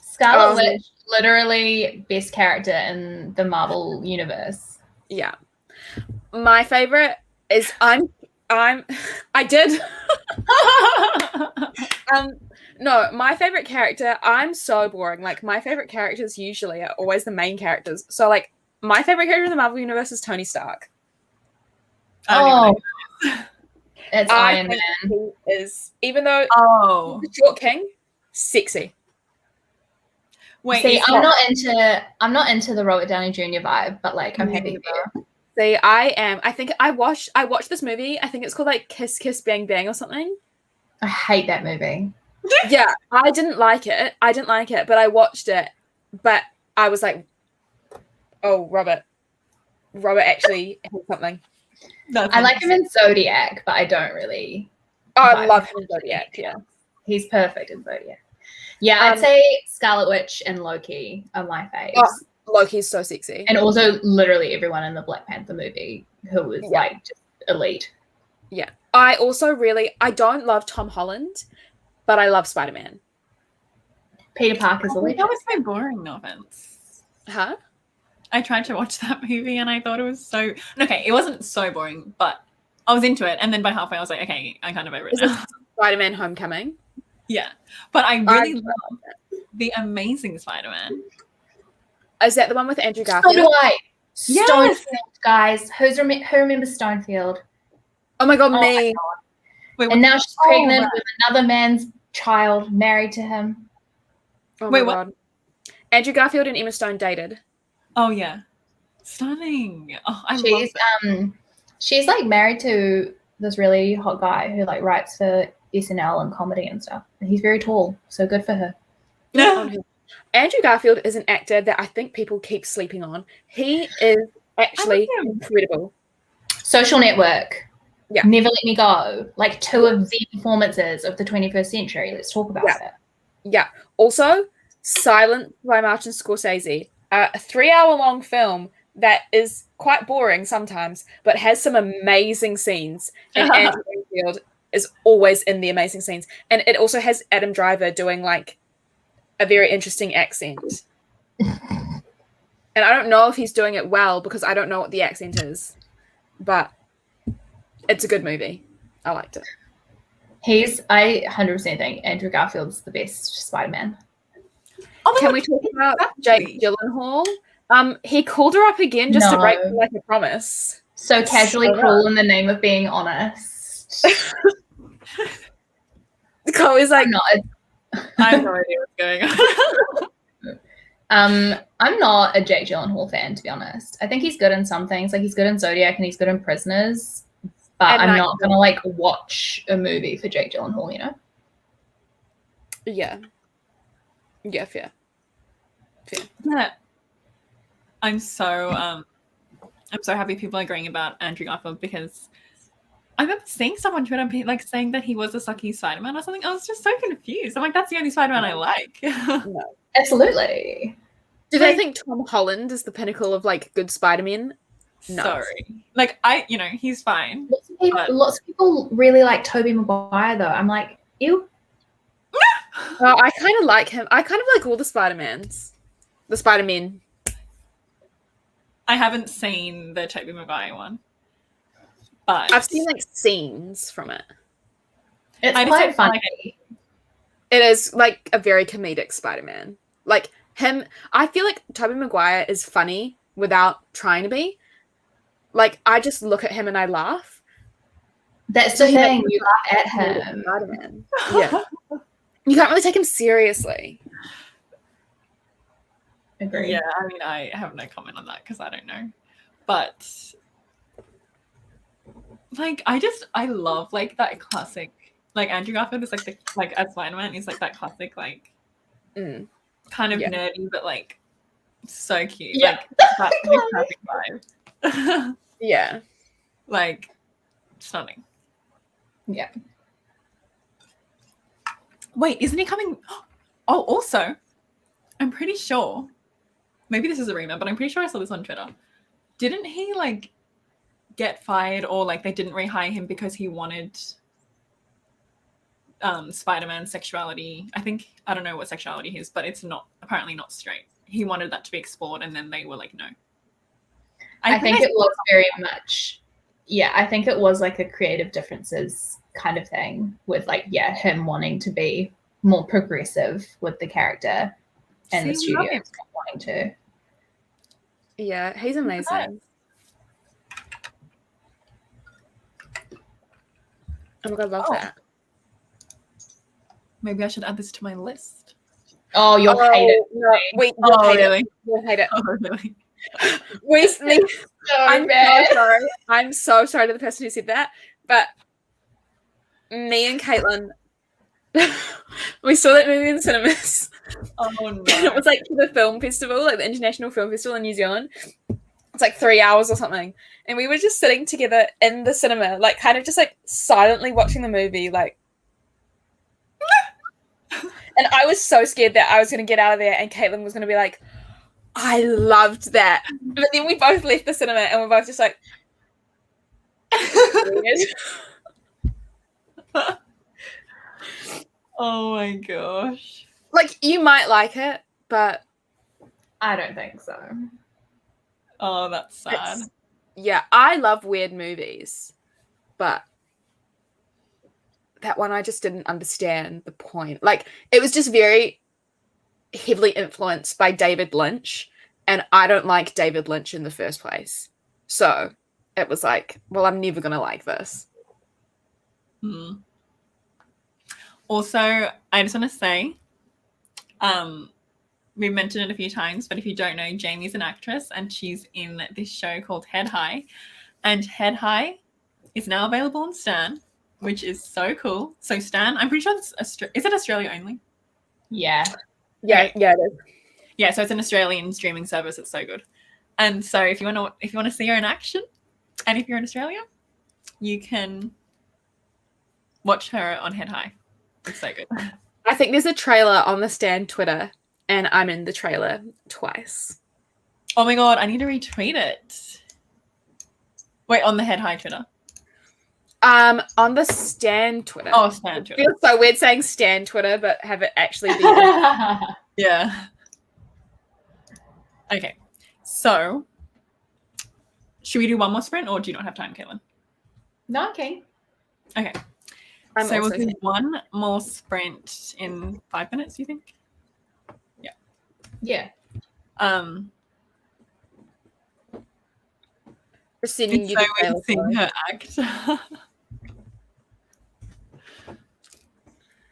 Scarlet Witch, literally best character in the Marvel universe. Yeah. My favorite is I did. No, my favorite character, I'm so boring. Like, my favorite characters usually are always the main characters. So, like, my favorite character in the Marvel universe is Tony Stark. It's I Iron think Man. he is, even though Oh. he's the short king, sexy. Wait, See, I'm not into the Robert Downey Jr. vibe, but like I'm happy for you. See, I am. I think I watched this movie. I think it's called like Kiss Kiss Bang Bang or something. I hate that movie. Yeah, I didn't like it. But I watched it. But I was like, oh, Robert actually has something. I like him in Zodiac, but I don't really. Oh, I love him in Zodiac. Yeah, he's perfect in Zodiac. Yeah, I'd say Scarlet Witch and Loki are my faves. Oh, Loki's so sexy. And also literally everyone in the Black Panther movie who was like just elite. Yeah. I don't love Tom Holland, but I love Spider-Man. Peter Parker's elite. That was so boring, no offense. Huh? I tried to watch that movie and I thought it was so... Okay, it wasn't so boring, but I was into it. And then by halfway, I was like, okay, I'm kind of over it now. Spider-Man Homecoming? Yeah. But I really love The Amazing Spider-Man. Is that the one with Andrew Garfield? So do I. Yes. Stonefield, guys. Who remembers Stonefield? Oh my god, Oh me. my God. Wait, And now she's pregnant right. with another man's child married to him. Oh Wait, my what? god. Andrew Garfield and Emma Stone dated. Oh, yeah. Stunning. Oh, I love that. She's like married to this really hot guy who like writes for SNL and comedy and stuff. And he's very tall, so good for her. Andrew Garfield is an actor that I think people keep sleeping on. He is actually incredible. Social Network. Yeah. Never Let Me Go. Like 2 of the performances of the 21st century. Let's talk about it. Yeah. Also, Silence by Martin Scorsese. A 3-hour-long film that is quite boring sometimes, but has some amazing scenes. And Andrew Garfield is always in the amazing scenes. And it also has Adam Driver doing like a very interesting accent. And I don't know if he's doing it well because I don't know what the accent is. But it's a good movie. I liked it. I 100% think Andrew Garfield's the best Spider-Man. Oh, Can we talk about Jake Gyllenhaal? He called her up again just to break like a promise. So casually cruel in the name of being honest. Chloe's like, I have no idea what's going on. I'm not a Jake Gyllenhaal fan, to be honest. I think he's good in some things. Like he's good in Zodiac and he's good in Prisoners. But I'm not going to like watch a movie for Jake Gyllenhaal, you know? Yeah. Yeah, fair. Yeah. I'm so happy people are agreeing about Andrew Garfield because I remember seeing stuff on Twitter like saying that he was a sucky Spider-Man or something. I was just so confused. I'm like, that's the only Spider-Man I like. No. Absolutely. Do they think Tom Holland is the pinnacle of like good Spider-Man? No. Sorry. Like he's fine. Lots of people really like Tobey Maguire though. I'm like, ew. I kind of like him. I kind of like all the Spider-Mans. The Spider-Men. I haven't seen the Tobey Maguire one. But I've seen like scenes from it. It's quite funny. It is like a very comedic Spider-Man. Like him, I feel like Tobey Maguire is funny without trying to be. Like I just look at him and I laugh. That's So the he thing. makes You laugh at him. Spider-Man. Yeah. You can't really take him seriously. Agree. Yeah, I mean, I have no comment on that because I don't know. But like, I love like that classic. Like Andrew Garfield is like as Spider-Man is like that classic like kind of nerdy but like so cute. Yeah. Like that perfect vibe. Yeah. Like stunning. Yeah. Wait, isn't he coming? Oh, also, I'm pretty sure. Maybe this is a rumor, but I'm pretty sure I saw this on Twitter. Didn't he like get fired or like they didn't rehire him because he wanted Spider-Man's sexuality? I don't know what sexuality he is, but it's apparently not straight. He wanted that to be explored and then they were like, no. I think it was very much, I think it was like a creative differences kind of thing with like, him wanting to be more progressive with the character and the studio not wanting to. Yeah, he's amazing. Oh my God, love that. Maybe I should add this to my list. Oh, you'll hate it. No, you'll hate it. You'll hate it. Oh, really? I'm so sorry to the person who said that, but me and Caitlin, we saw that movie in cinemas. Oh no! And it was like the film festival, like the International Film Festival in New Zealand. It's like 3 hours or something, and we were just sitting together in the cinema, like kind of just like silently watching the movie, like. And I was so scared that I was going to get out of there, and Caitlin was going to be like, "I loved that," but then we both left the cinema, and we're both just like. Oh my gosh. Like, you might like it, but I don't think so. Oh, that's sad. Yeah, I love weird movies, but that one I just didn't understand the point. Like, it was just very heavily influenced by David Lynch, and I don't like David Lynch in the first place. So it was like, well, I'm never going to like this. Also, I just want to say, we mentioned it a few times, but if you don't know, Jamie's an actress and she's in this show called Head High. And Head High is now available on Stan, which is so cool. So Stan, I'm pretty sure is it Australia only? Yeah. Yeah, it is. Yeah, so it's an Australian streaming service. It's so good. And so if you want to see her in action, and if you're in Australia, you can watch her on Head High. It's so good. I think there's a trailer on the Stan Twitter, and I'm in the trailer twice. Oh my God, I need to retweet it. Wait, on the Head High Twitter? On the Stan Twitter. Oh, Stan Twitter. It feels so weird saying Stan Twitter, but have it actually be. Yeah. Okay. So, should we do one more sprint, or do you not have time, Caitlin? No, okay. Okay. So we'll do one more sprint in 5 minutes, do you think? Yeah. Yeah. For sending you so seeing her act.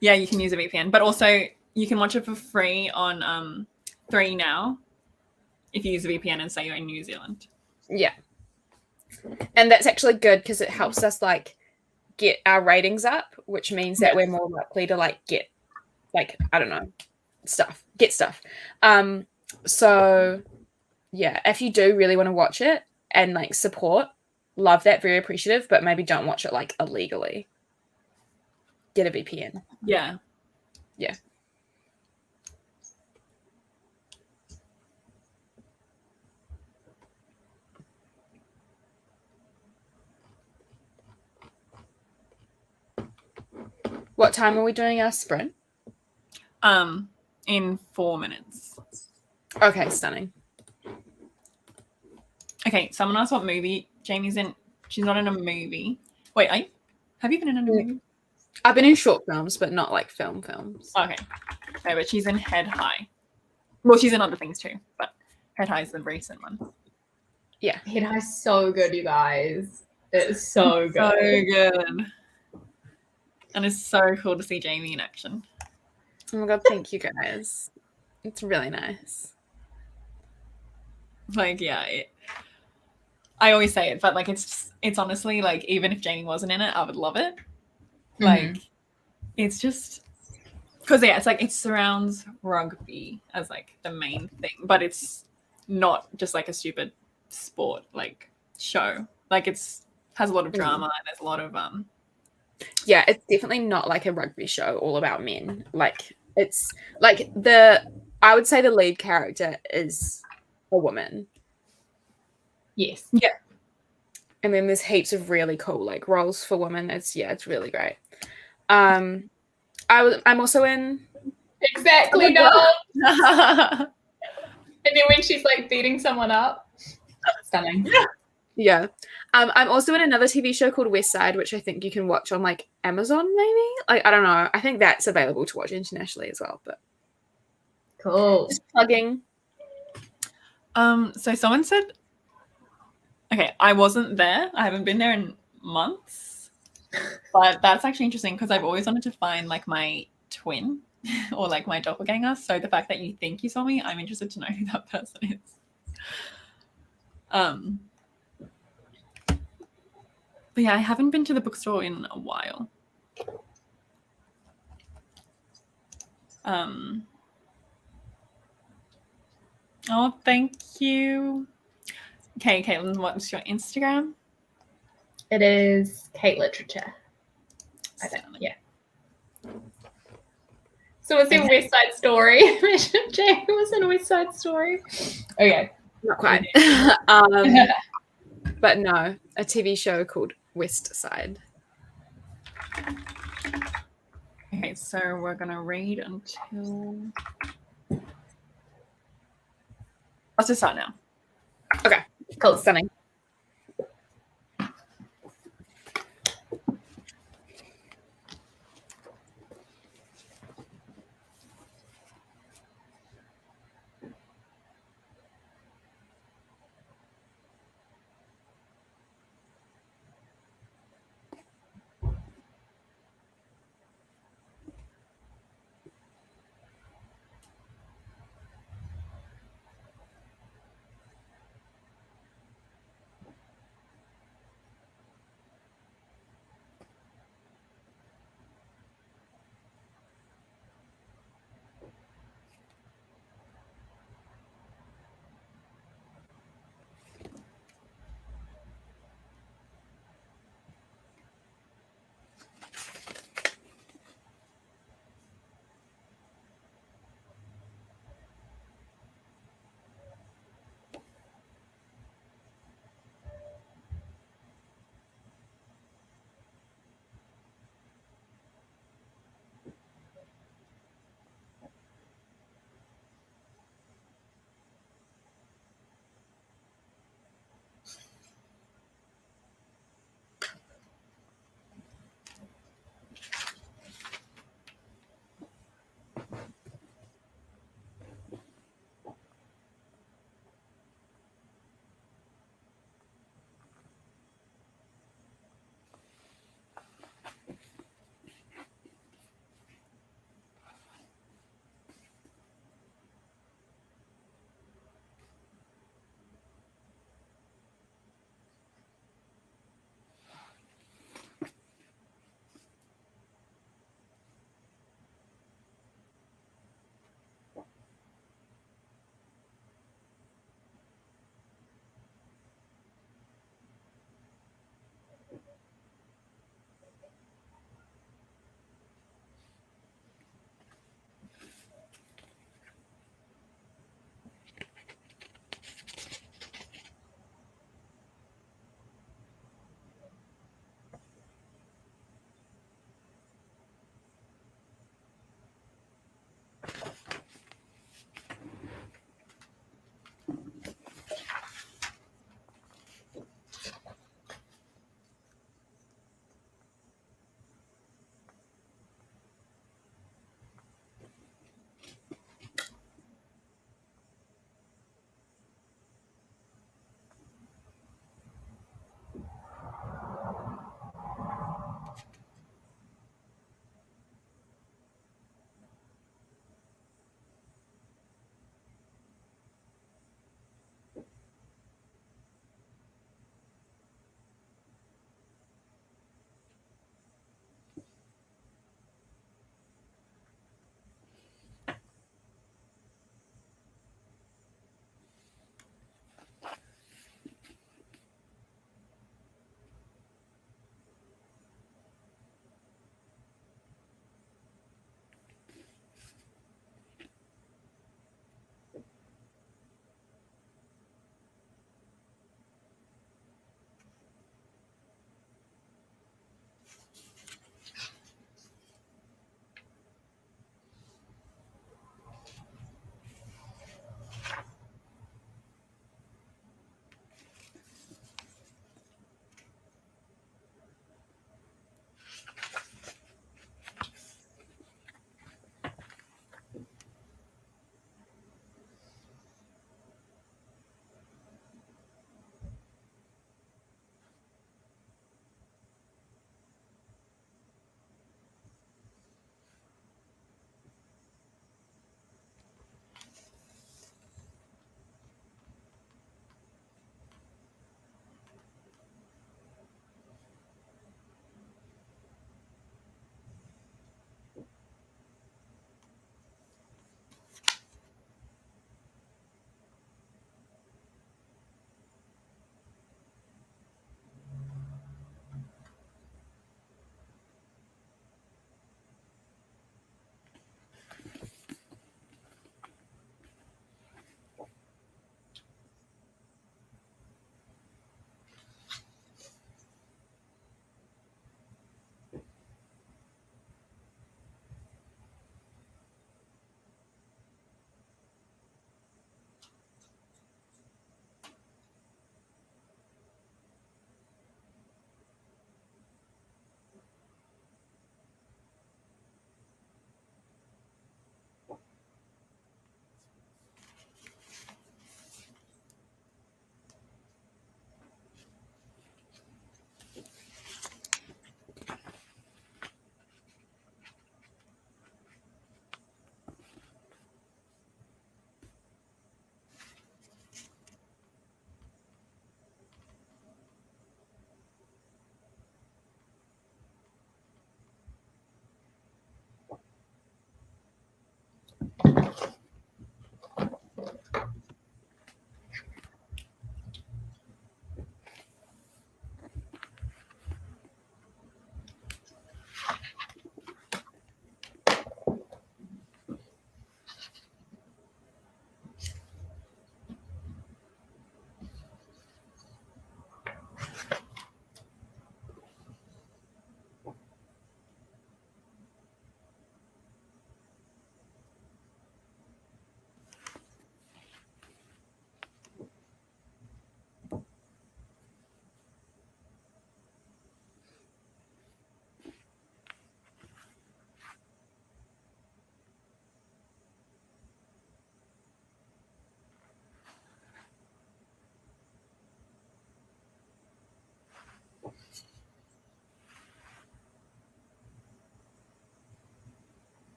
Yeah, you can use a VPN, but also you can watch it for free on 3 Now if you use a VPN and say you're in New Zealand. Yeah. And that's actually good because it helps us like get our ratings up, which means that we're more likely to like get like, I don't know, get stuff. So yeah, if you do really want to watch it and like support, love that, very appreciative, but maybe don't watch it like illegally. Get a VPN. Yeah. Yeah. What time are we doing our sprint? In 4 minutes. Okay, stunning. Okay, someone asked what movie Jamie's in. She's not in a movie. Wait, have you been in a movie? I've been in short films, but not like films. Okay, but she's in Head High. Well, she's in other things too, but Head High is the recent one. Yeah. Head High's so good, you guys. It's so good. So good. And it's so cool to see Jaime in action. Oh my god, thank you guys. It's really nice. Like, yeah, I always say it, but like it's honestly like even if Jaime wasn't in it, I would love it. Like it's just because yeah, it's like it surrounds rugby as like the main thing, but it's not just like a stupid sport like show. Like it's has a lot of drama and there's a lot of Yeah, it's definitely not like a rugby show all about men. Like it's like I would say the lead character is a woman. Yes. Yeah. And then there's heaps of really cool like roles for women. It's really great. I'm also in Exactly. No. And then when she's like beating someone up, stunning. Yeah. I'm also in another TV show called West Side, which I think you can watch on like Amazon, maybe. Like I don't know. I think that's available to watch internationally as well. But Cool. just plugging. So someone said, okay, I wasn't there. I haven't been there in months, but that's actually interesting because I've always wanted to find like my twin or like my doppelganger. So the fact that you think you saw me, I'm interested to know who that person is. But yeah, I haven't been to the bookstore in a while. Oh, thank you. Okay, Caitlin, what's your Instagram? It is caitliterature. I think, yeah. So was it West Side Story? Jaime was in West Side Story. Okay. Not quite. But no, a TV show called West Side. Okay, so we're gonna read until. Let's just start now. Okay, cool, stunning.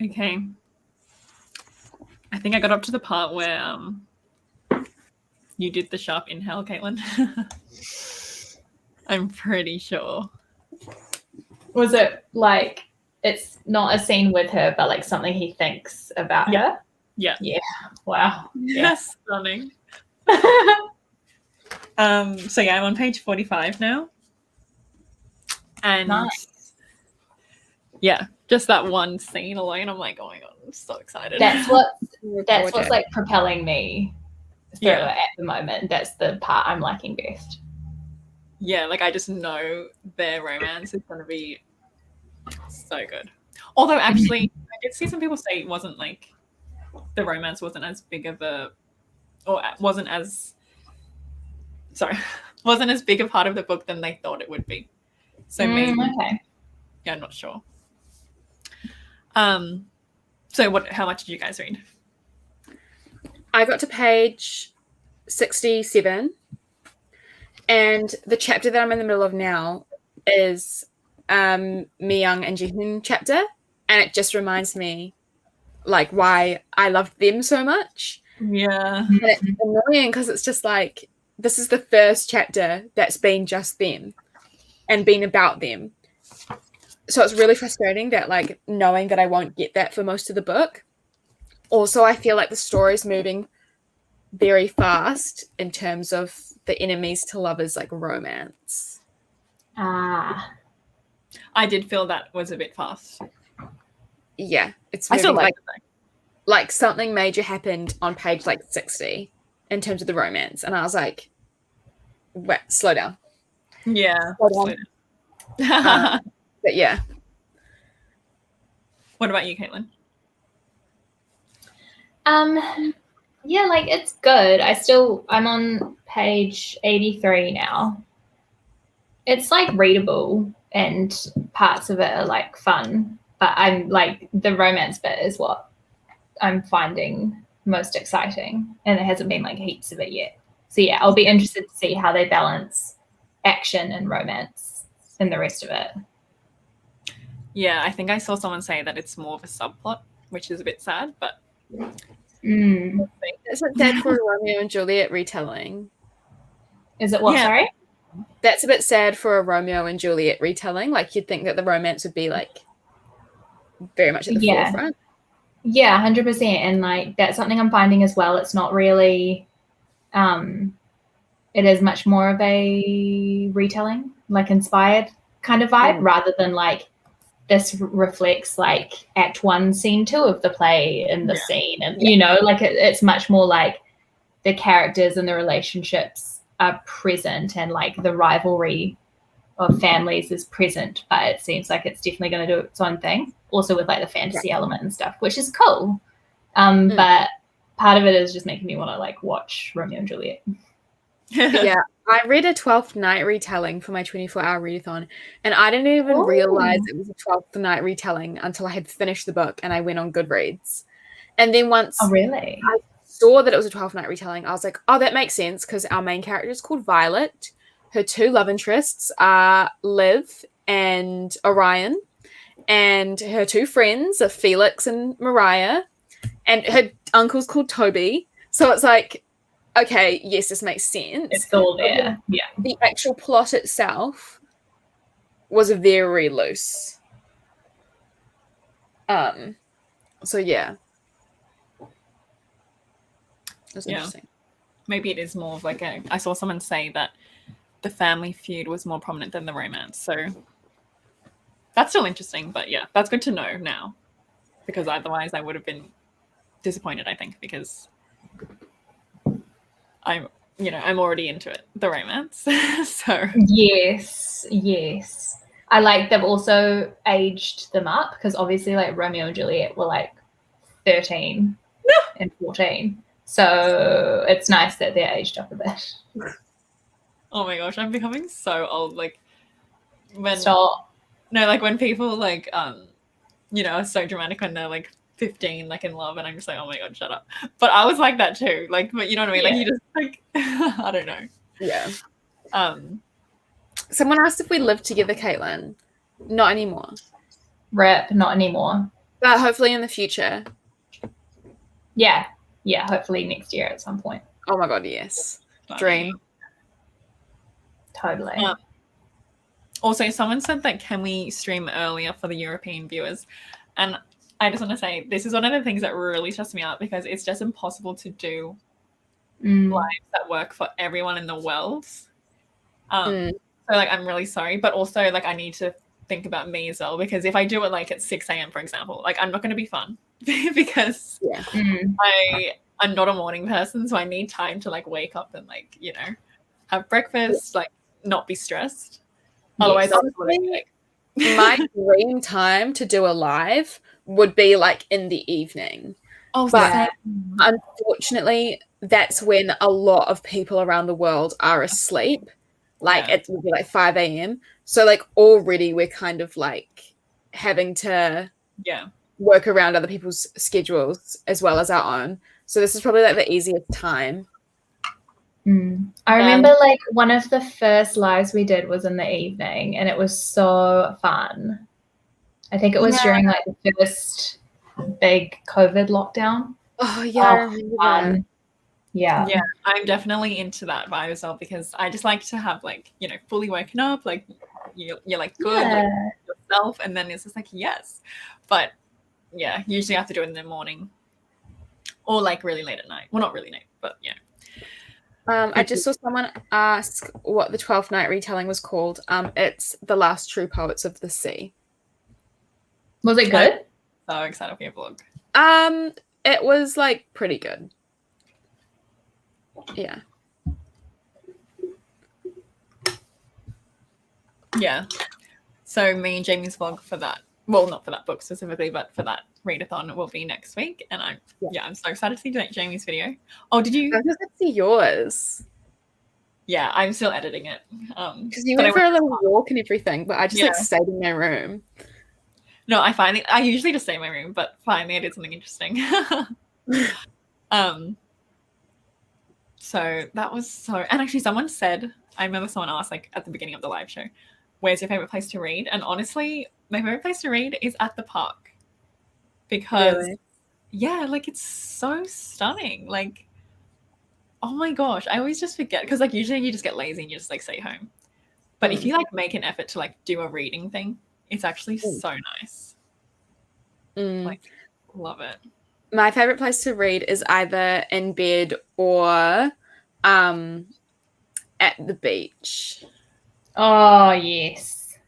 Okay. I think I got up to the part where you did the sharp inhale, Caitlin. I'm pretty sure. Was it like it's not a scene with her, but like something he thinks about her? Yeah. Yeah. Wow. Yes, stunning. So yeah, I'm on page 45 now. And Nice. yeah, just that one scene alone, I'm like, oh my god, I'm so excited. That's what's like propelling me through Yeah. it at the moment. That's the part I'm liking best. Yeah, like I just know their romance is going to be so good. Although actually, I did see some people say it wasn't like the romance wasn't as big of a, or wasn't as big a part of the book than they thought it would be. So maybe, okay. yeah, I'm not sure. So how much did you guys read? I got to page 67, and the chapter that I'm in the middle of now is Mi-young and Ji-hoon chapter, and it just reminds me like why I loved them so much. Yeah. And it's annoying because it's just like this is the first chapter that's been just them and been about them. So it's really frustrating that like knowing that I won't get that for most of the book. Also, I feel like the story's moving very fast in terms of the enemies to lovers like romance. Ah. I did feel that was a bit fast. Yeah, it's I still moving like something major happened on page like 60 in terms of the romance, and I was like, wait, slow down. Yeah. Slow down. But yeah. What about you, Caitlin? Yeah, like it's good. I'm on page 83 now. It's like readable and parts of it are like fun, but I'm like the romance bit is what I'm finding most exciting, and there hasn't been like heaps of it yet. So yeah, I'll be interested to see how they balance action and romance in the rest of it. Yeah, I think I saw someone say that it's more of a subplot, which is a bit sad, but That's a sad for a Romeo and Juliet retelling. Is it what? Yeah. Sorry? That's a bit sad for a Romeo and Juliet retelling. Like you'd think that the romance would be like very much at the forefront. Yeah, 100%. And like that's something I'm finding as well. It's not really it is much more of a retelling, like inspired kind of vibe, rather than like this reflects like act 1 scene 2 of the play in the scene, and you know, like it's much more like the characters and the relationships are present, and like the rivalry of families is present, but it seems like it's definitely going to do its own thing, also with like the fantasy element and stuff, which is cool. But part of it is just making me want to like watch Romeo and Juliet. Yeah, I read a 12th Night retelling for my 24-hour readathon, and I didn't even realize it was a 12th Night retelling until I had finished the book and I went on Goodreads. And then once I saw that it was a 12th Night retelling, I was like, oh, that makes sense, because our main character is called Violet. Her 2 love interests are Liv and Orion, and her 2 friends are Felix and Mariah, and her uncle's called Toby. So it's like, okay, yes, this makes sense. It's all there. Yeah. The actual plot itself was very loose. So yeah. That's interesting. Maybe it is more of like I saw someone say that the family feud was more prominent than the romance. So that's still interesting, but yeah, that's good to know now, because otherwise I would have been disappointed, I think, because I'm already into it, the romance. So yes. I like they've also aged them up, because obviously like Romeo and Juliet were like 13 and 14. So it's nice that they're aged up a bit. Oh my gosh, I'm becoming so old. Like when when people like are so dramatic when they're like 15, like in love, and I'm just like, oh my god, shut up. But I was like that too. Like, but you know what I mean? Like you just like I don't know. Yeah. Someone asked if we lived together, Caitlin. Not anymore. Rip, not anymore. But hopefully in the future. Yeah. Hopefully next year at some point. Oh my god, yes. Dream. Totally. Also, someone said that can we stream earlier for the European viewers? And I just want to say this is one of the things that really stresses me out because it's just impossible to do lives that work for everyone in the world. So like I'm really sorry, but also like I need to think about me as well, because if I do it like at 6 a.m. for example, like I'm not going to be fun because I'm not a morning person, so I need time to like wake up and like, you know, have breakfast, like not be stressed. Otherwise I'll honestly, my dream time to do a live would be like in the evening. But unfortunately that's when a lot of people around the world are asleep. Like it would be like 5 a.m. So like already we're kind of like having to work around other people's schedules as well as our own. So this is probably like the easiest time. I remember like one of the first lives we did was in the evening and it was so fun. I think it was during like the first big COVID lockdown. Oh yeah, I remember that. Yeah, I'm definitely into that vibe as well because I just like to have like, you know, fully woken up, like you're like good like, yourself, and then it's just like yes, but yeah, usually I have to do it in the morning or like really late at night. Well, not really late, but yeah. I just saw someone ask what the 12th night retelling was called. It's The Last True Poets of the Sea. Was it good? So excited for your vlog. It was like pretty good. Yeah. Yeah. So me and Jamie's vlog for that, well, not for that book specifically, but for that readathon will be next week. And I'm so excited to see Jamie's video. Oh, did you? I was going to see yours. Yeah, I'm still editing it. Because you went for a little walk and everything, but I just like stayed in my room. No, I usually just stay in my room, but finally I did something interesting. So that was so, and actually someone said, I remember someone asked like at the beginning of the live show, where's your favorite place to read? And honestly, my favorite place to read is at the park because like it's so stunning. Like, oh my gosh, I always just forget because like usually you just get lazy and you just like stay home. But if you like make an effort to like do a reading thing, it's actually so nice. Like, love it. My favorite place to read is either in bed or at the beach. Oh, yes.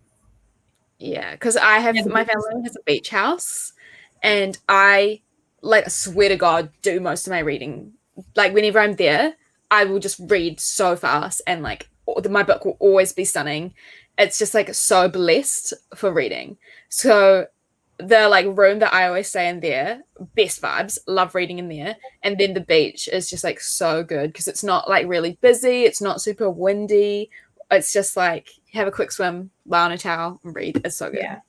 Yeah, because I have my family has a beach house and I like swear to God do most of my reading. Like whenever I'm there, I will just read so fast and like my book will always be stunning. It's just like so blessed for reading. So the like room that I always stay in there, best vibes, love reading in there. And then the beach is just like so good because it's not like really busy, it's not super windy. It's just like have a quick swim, lie on a towel and read. It's so good. Yeah.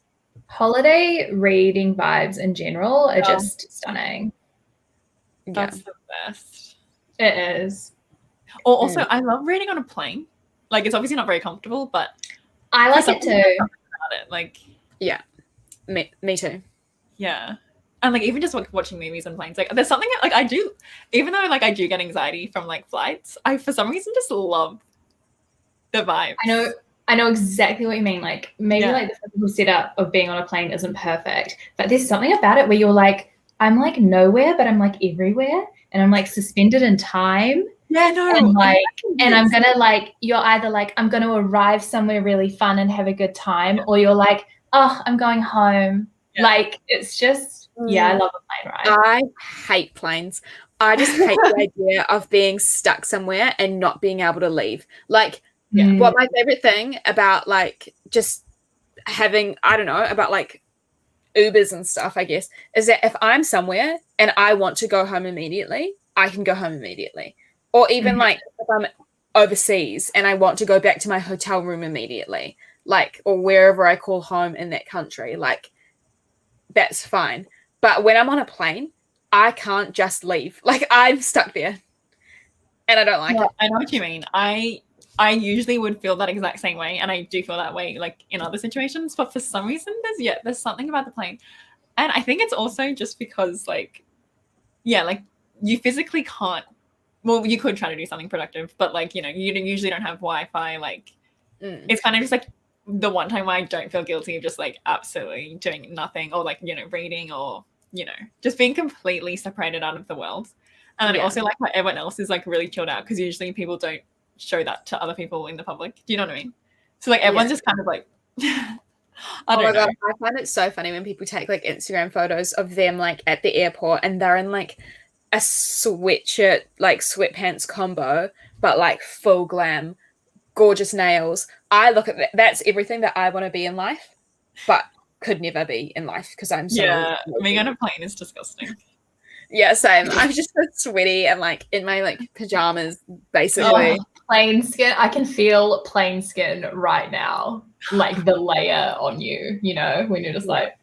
Holiday reading vibes in general are just stunning. That's the best. It is. Or also I love reading on a plane. Like it's obviously not very comfortable, but I like it too. Like me too. Yeah. And like even just like watching movies on planes, like there's something like I do, even though like I do get anxiety from like flights, I for some reason just love the vibe. I know exactly what you mean. Like maybe like the physical setup of being on a plane isn't perfect, but there's something about it where you're like, I'm like nowhere, but I'm like everywhere, and I'm like suspended in time. Yeah, no. And like, and I'm gonna like, you're either like, I'm gonna arrive somewhere really fun and have a good time, or you're like, oh, I'm going home. Yeah. Like it's just, I love a plane ride. I hate planes. I just hate the idea of being stuck somewhere and not being able to leave. Like, what my favorite thing about like just having, I don't know, about like Ubers and stuff, I guess, is that if I'm somewhere and I want to go home immediately, I can go home immediately. Or even like if I'm overseas and I want to go back to my hotel room immediately, like, or wherever I call home in that country, like that's fine. But when I'm on a plane, I can't just leave. Like I'm stuck there and I don't like it. I know what you mean. I usually would feel that exact same way, and I do feel that way like in other situations, but for some reason there's something about the plane. And I think it's also just because, like, yeah, like, you physically can't, well, you could try to do something productive, but, like, you know, you usually don't have Wi-Fi. Like, it's kind of just, like, the one time where I don't feel guilty of just, like, absolutely doing nothing, or, like, you know, reading, or, you know, just being completely separated out of the world. And I also like how everyone else is, like, really chilled out, because usually people don't show that to other people in the public. Do you know what I mean? So, like, everyone's just kind of, like, I don't know. God, I find it so funny when people take, like, Instagram photos of them, like, at the airport, and they're in, like, a sweatshirt, like, sweatpants combo, but, like, full glam, gorgeous nails. I look at that. That's everything that I want to be in life, but could never be in life because I'm so... Yeah, being on a plane is disgusting. Yeah, same. I'm just so sweaty and, like, in my, like, pajamas, basically. Oh, plain skin. I can feel plain skin right now. Like, the layer on you, you know, when you're just like...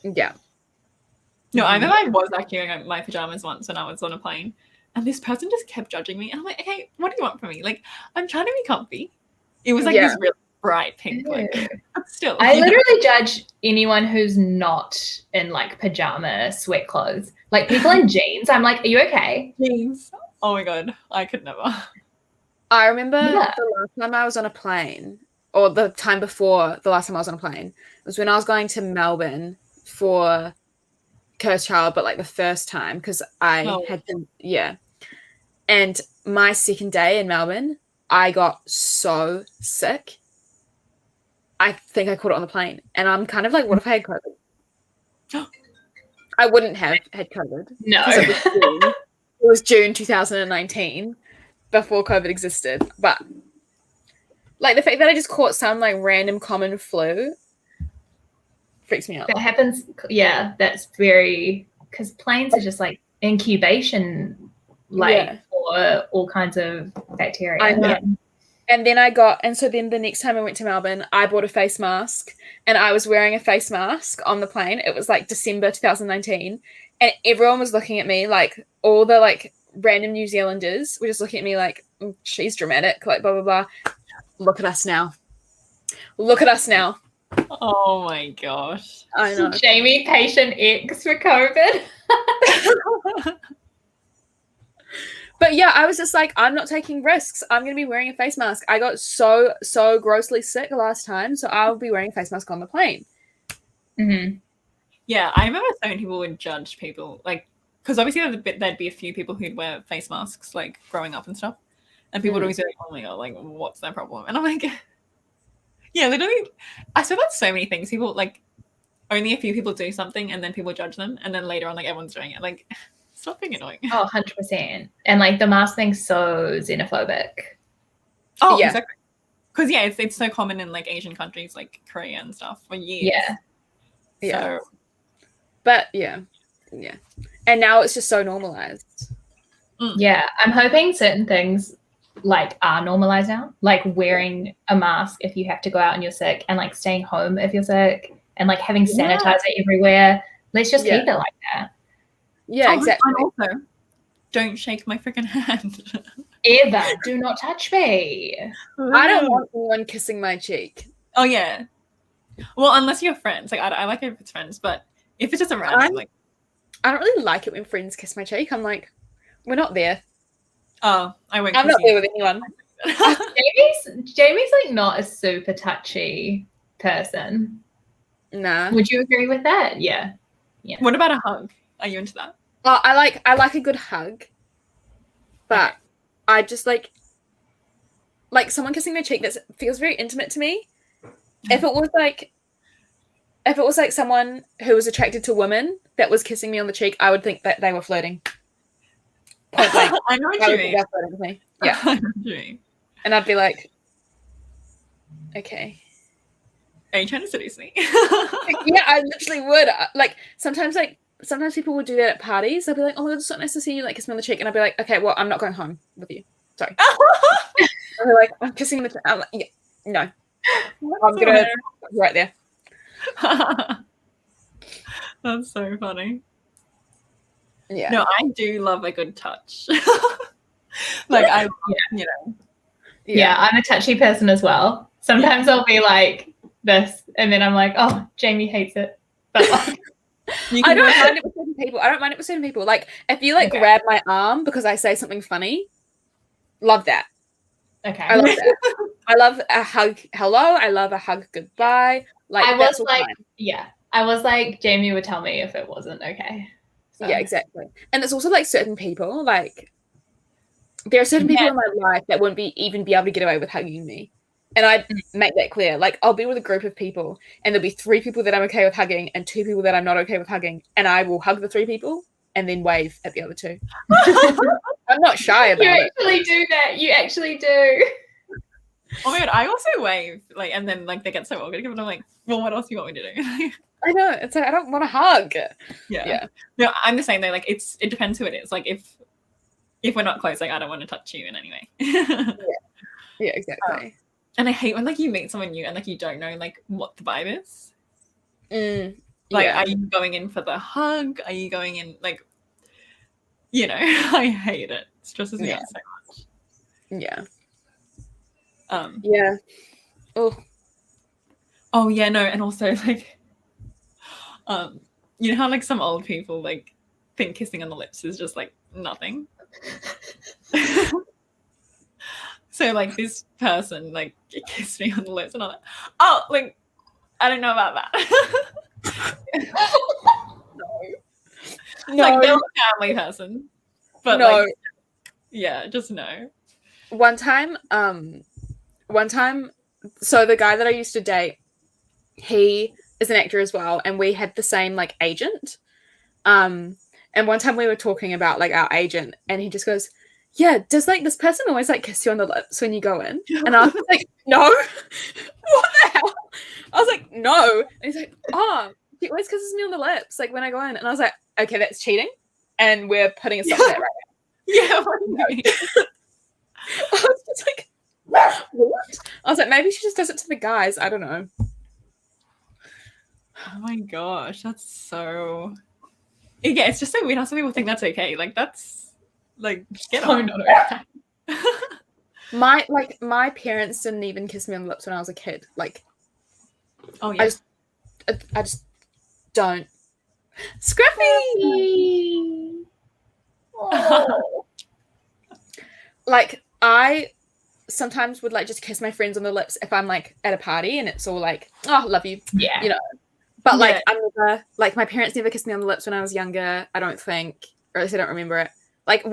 Yeah. No, I remember I was actually wearing my pajamas once when I was on a plane, and this person just kept judging me. And I'm like, okay, what do you want from me? Like, I'm trying to be comfy. It was like this really bright pink, like, still. I literally judge anyone who's not in, like, pajama sweat clothes. Like, people in jeans, I'm like, are you okay? Jeans. Oh my God, I could never. I remember the last time I was on a plane, or the time before the last time I was on a plane, was when I was going to Melbourne for Cursed Child, but, like, the first time, because I had to, and my second day in Melbourne, I got so sick. I think I caught it on the plane, and I'm kind of like, what if I had COVID? I wouldn't have had COVID. No. It was June 2019, before COVID existed. But, like, the fact that I just caught some, like, random common flu freaks me out. That happens. Yeah, that's very, because planes are just, like, incubation, like, for all kinds of bacteria. I know. And then so then the next time I went to Melbourne, I bought a face mask, and I was wearing a face mask on the plane. It was, like, December 2019, and everyone was looking at me, like, all the, like, random New Zealanders were just looking at me like, she's dramatic, like, blah, blah, blah. Look at us now. Look at us now. Oh my gosh. I know. Jamie, patient X for COVID. But yeah, I was just like, I'm not taking risks. I'm going to be wearing a face mask. I got so grossly sick last time, so I'll be wearing a face mask on the plane. Mm-hmm. Yeah, I remember so many people would judge people, like, because obviously there'd be a few people who'd wear face masks, like, growing up and stuff. And people would always be like, oh my God, like, what's their problem? And I'm like, yeah, literally, I saw that so many things. People, like, only a few people do something, and then people judge them. And then later on, like, everyone's doing it. Like, stop being annoying. Oh, 100%. And, like, the mask thing's so xenophobic. Oh, yeah. Exactly. Because, yeah, it's so common in, like, Asian countries, like Korea and stuff, for years. Yeah. So. But, yeah. And now it's just so normalized. Yeah, I'm hoping certain things, like, are normalized now. Like, wearing a mask if you have to go out and you're sick, and, like, staying home if you're sick, and, like, having sanitizer everywhere. Let's just keep it like that. Yeah, exactly. And also, don't shake my freaking hand. Ever. Do not touch me. I don't want anyone kissing my cheek. Oh, yeah. Well, unless you're friends. Like, I like it if it's friends, but if it's just a random, like... I don't really like it when friends kiss my cheek. I'm like, we're not there. Oh, I won't. I'm not there with anyone. Jamie's like not a super touchy person. Nah. Would you agree with that? Yeah. What about a hug? Are you into that? Oh, I like a good hug, but I just like someone kissing my cheek that feels very intimate to me. If it was like someone who was attracted to women that was kissing me on the cheek, I would think that they were flirting. Point blank. I know what you mean. They're flirting with me. Yeah. I know what you mean. And I'd be like, okay. Are you trying to seduce me? Yeah, I literally would. Like, sometimes people would do that at parties. They'll be like, oh my God, it's so nice to see you, like, kiss me on the cheek. And I'd be like, okay, well, I'm not going home with you. Sorry. And they're like, I'm kissing the cheek. I'm like, yeah, no. I'm going to right there. That's so funny. Yeah. No, I do love a good touch. Like, I, you know. Yeah, I'm a touchy person as well. Sometimes I'll be like this, and then I'm like, oh, Jamie hates it. But like, You I can don't mind it with certain people. I don't mind it with certain people. Like, if you like grab my arm because I say something funny, love that. Okay. I love that. I love a hug hello. I love a hug goodbye. Like, I that's was all like, fine. yeah. I was like, Jamie would tell me if it wasn't okay. So. Yeah, exactly. And it's also like certain people, like there are certain people in my life that wouldn't even be able to get away with hugging me. And I make that clear. Like, I'll be with a group of people and there'll be 3 people that I'm okay with hugging and 2 people that I'm not okay with hugging. And I will hug the 3 people and then wave at the other 2. I'm not shy about it. You actually do that. You actually do. Oh my god, I also wave, like, and then like they get so awkward, and I'm like, well, what else do you want me to do? I know. It's like I don't want to hug. Yeah. No, I'm the same though. Like, it depends who it is. Like, if we're not close, like, I don't want to touch you in any way. Yeah, exactly. And I hate when like you meet someone new and like you don't know like what the vibe is. Like, Yeah. are you going in for the hug? Are you going in like, you know? I hate it. It stresses me out so much. Yeah. Yeah. Oh yeah, no, and also like, you know how like some old people like think kissing on the lips is just like nothing. So like this person like kissed me on the lips and I'm like, oh, like I don't know about that. no. Like, they're a family person, but no. like, yeah, just no. One time, so the guy that I used to date, he is an actor as well, and we had the same like agent. And one time we were talking about like our agent, and he just goes, yeah, does like this person always like kiss you on the lips when you go in? And I was like, no. What the hell? I was like, no. And he's like, oh, he always kisses me on the lips like when I go in. And I was like, okay, that's cheating, and we're putting a stop to that right now. Yeah, what do you mean? I was just like, what? I was like, maybe she just does it to the guys. I don't know. Oh my gosh, that's so. Yeah, it's just so weird how some people think that's okay. Like, that's like, get on. My parents didn't even kiss me on the lips when I was a kid. Like, oh yeah, I just don't. Scruffy. Oh. Like, I sometimes would like just kiss my friends on the lips if I'm like at a party and it's all like, oh, love you, you know. But like, I'm never like, my parents never kissed me on the lips when I was younger. I don't think, or at least I don't remember it. Like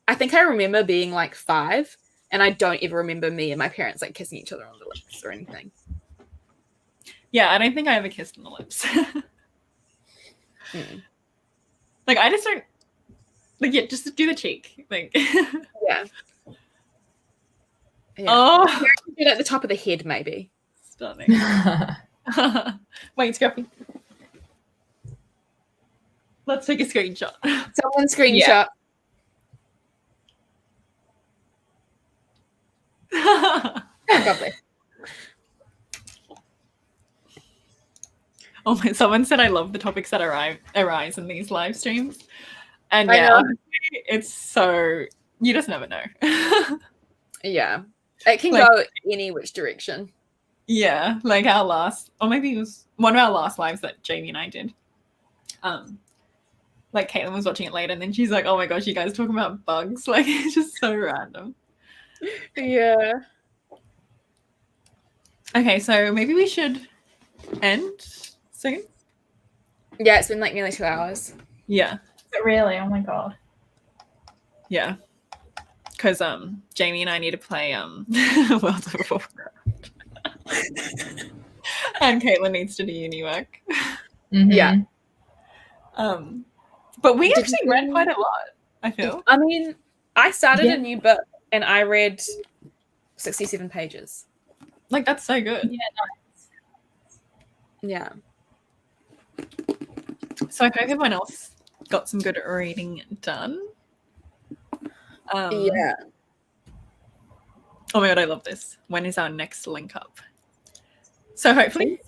I think I remember being like 5, and I don't ever remember me and my parents like kissing each other on the lips or anything. Yeah, I don't think I ever kissed on the lips. Like, I just don't. Like, yeah, just do the cheek. Like, yeah. Oh, do it at the top of the head, maybe. Stunning. Wait, Scruffy. Let's take a screenshot. Someone screenshot. Lovely. Oh my! Someone said I love the topics that arise in these live streams, and yeah, honestly, it's so you just never know. Yeah, it can go any which direction. Yeah, like our last, or maybe it was one of our last lives that Jamie and I did. Like Caitlin was watching it later, and then she's like, "Oh my gosh, you guys talking about bugs?" Like, it's just so random. Yeah. Okay, so maybe we should end soon. Yeah, it's been like nearly 2 hours. Yeah. Really? Oh my god. Yeah. Because Jamie and I need to play World of Warcraft. And Caitlin needs to do uni work. Yeah. But we actually read quite a lot, I feel. I mean, I started a new book and I read 67 pages. Like, that's so good. Yeah. So I hope everyone else got some good reading done. Yeah. Oh my god, I love this. When is our next link up? So hopefully,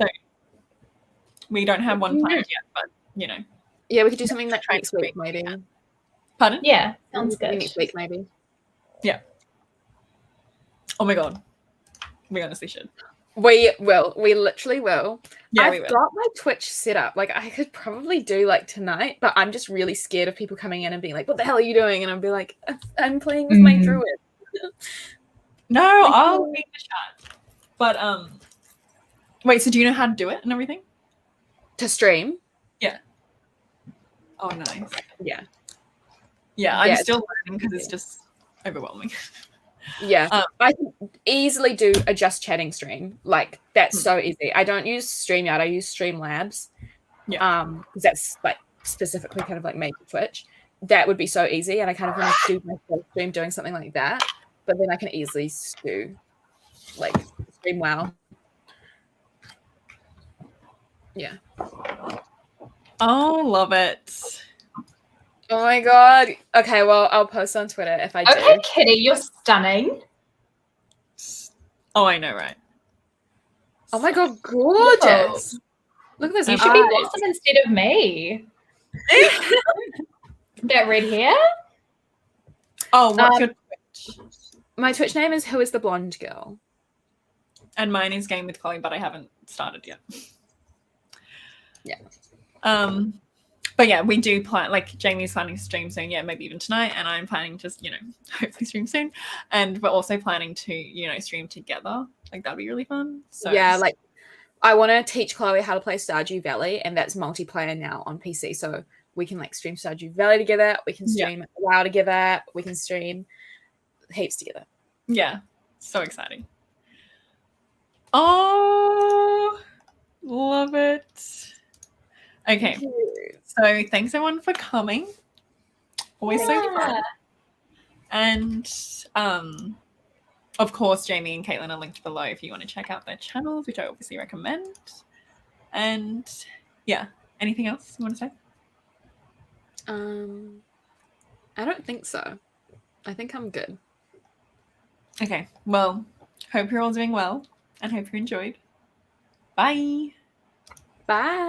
we don't have one planned yet, but you know. Yeah, we could do something like next week, maybe. Pardon? Yeah, sounds good. Next week, maybe. Yeah. Oh my god, we honestly should. We will. We literally will. Yeah, we I've will. got my Twitch set up. Like I could probably do like tonight, but I'm just really scared of people coming in and being like, "What the hell are you doing?" And I'll be like, "I'm playing with my druid." No, I'll be in the chat. But wait, so do you know how to do it and everything? To stream. Oh, nice. Yeah. Yeah, I'm Yeah, still learning because it's just overwhelming. Yeah. I can easily do a just chatting stream. Like that's so easy. I don't use StreamYard, I use Streamlabs. Yeah. Because that's like specifically kind of like made for Twitch. That would be so easy, and I kind of want to do my first stream doing something like that. But then I can easily do like stream WoW. Yeah. Oh, love it. Oh my god. Okay, well I'll post on Twitter if I do. Okay, Kitty, you're stunning. Oh, I know, right? Oh my god, gorgeous. Look at this. You should be Blossom instead of me. That red hair? Oh, what's your Twitch? My Twitch name is Who is the Blonde Girl? And mine is Game with Chloe, but I haven't started yet. Yeah. But yeah, we do plan, like Jamie's planning to stream soon, yeah, maybe even tonight, and I'm planning to, hopefully stream soon. And we're also planning to, stream together. Like that'd be really fun. So yeah, like I want to teach Chloe how to play Stardew Valley, and that's multiplayer now on PC. So we can like stream Stardew Valley together. We can stream WoW together. We can stream heaps together. Yeah, so exciting. Oh, love it. Okay, so thanks everyone for coming. Always so fun. And of course, Jamie and Caitlin are linked below if you want to check out their channels, which I obviously recommend. And yeah, anything else you want to say? I don't think so. I think I'm good. Okay, well, hope you're all doing well and hope you enjoyed. Bye. Bye.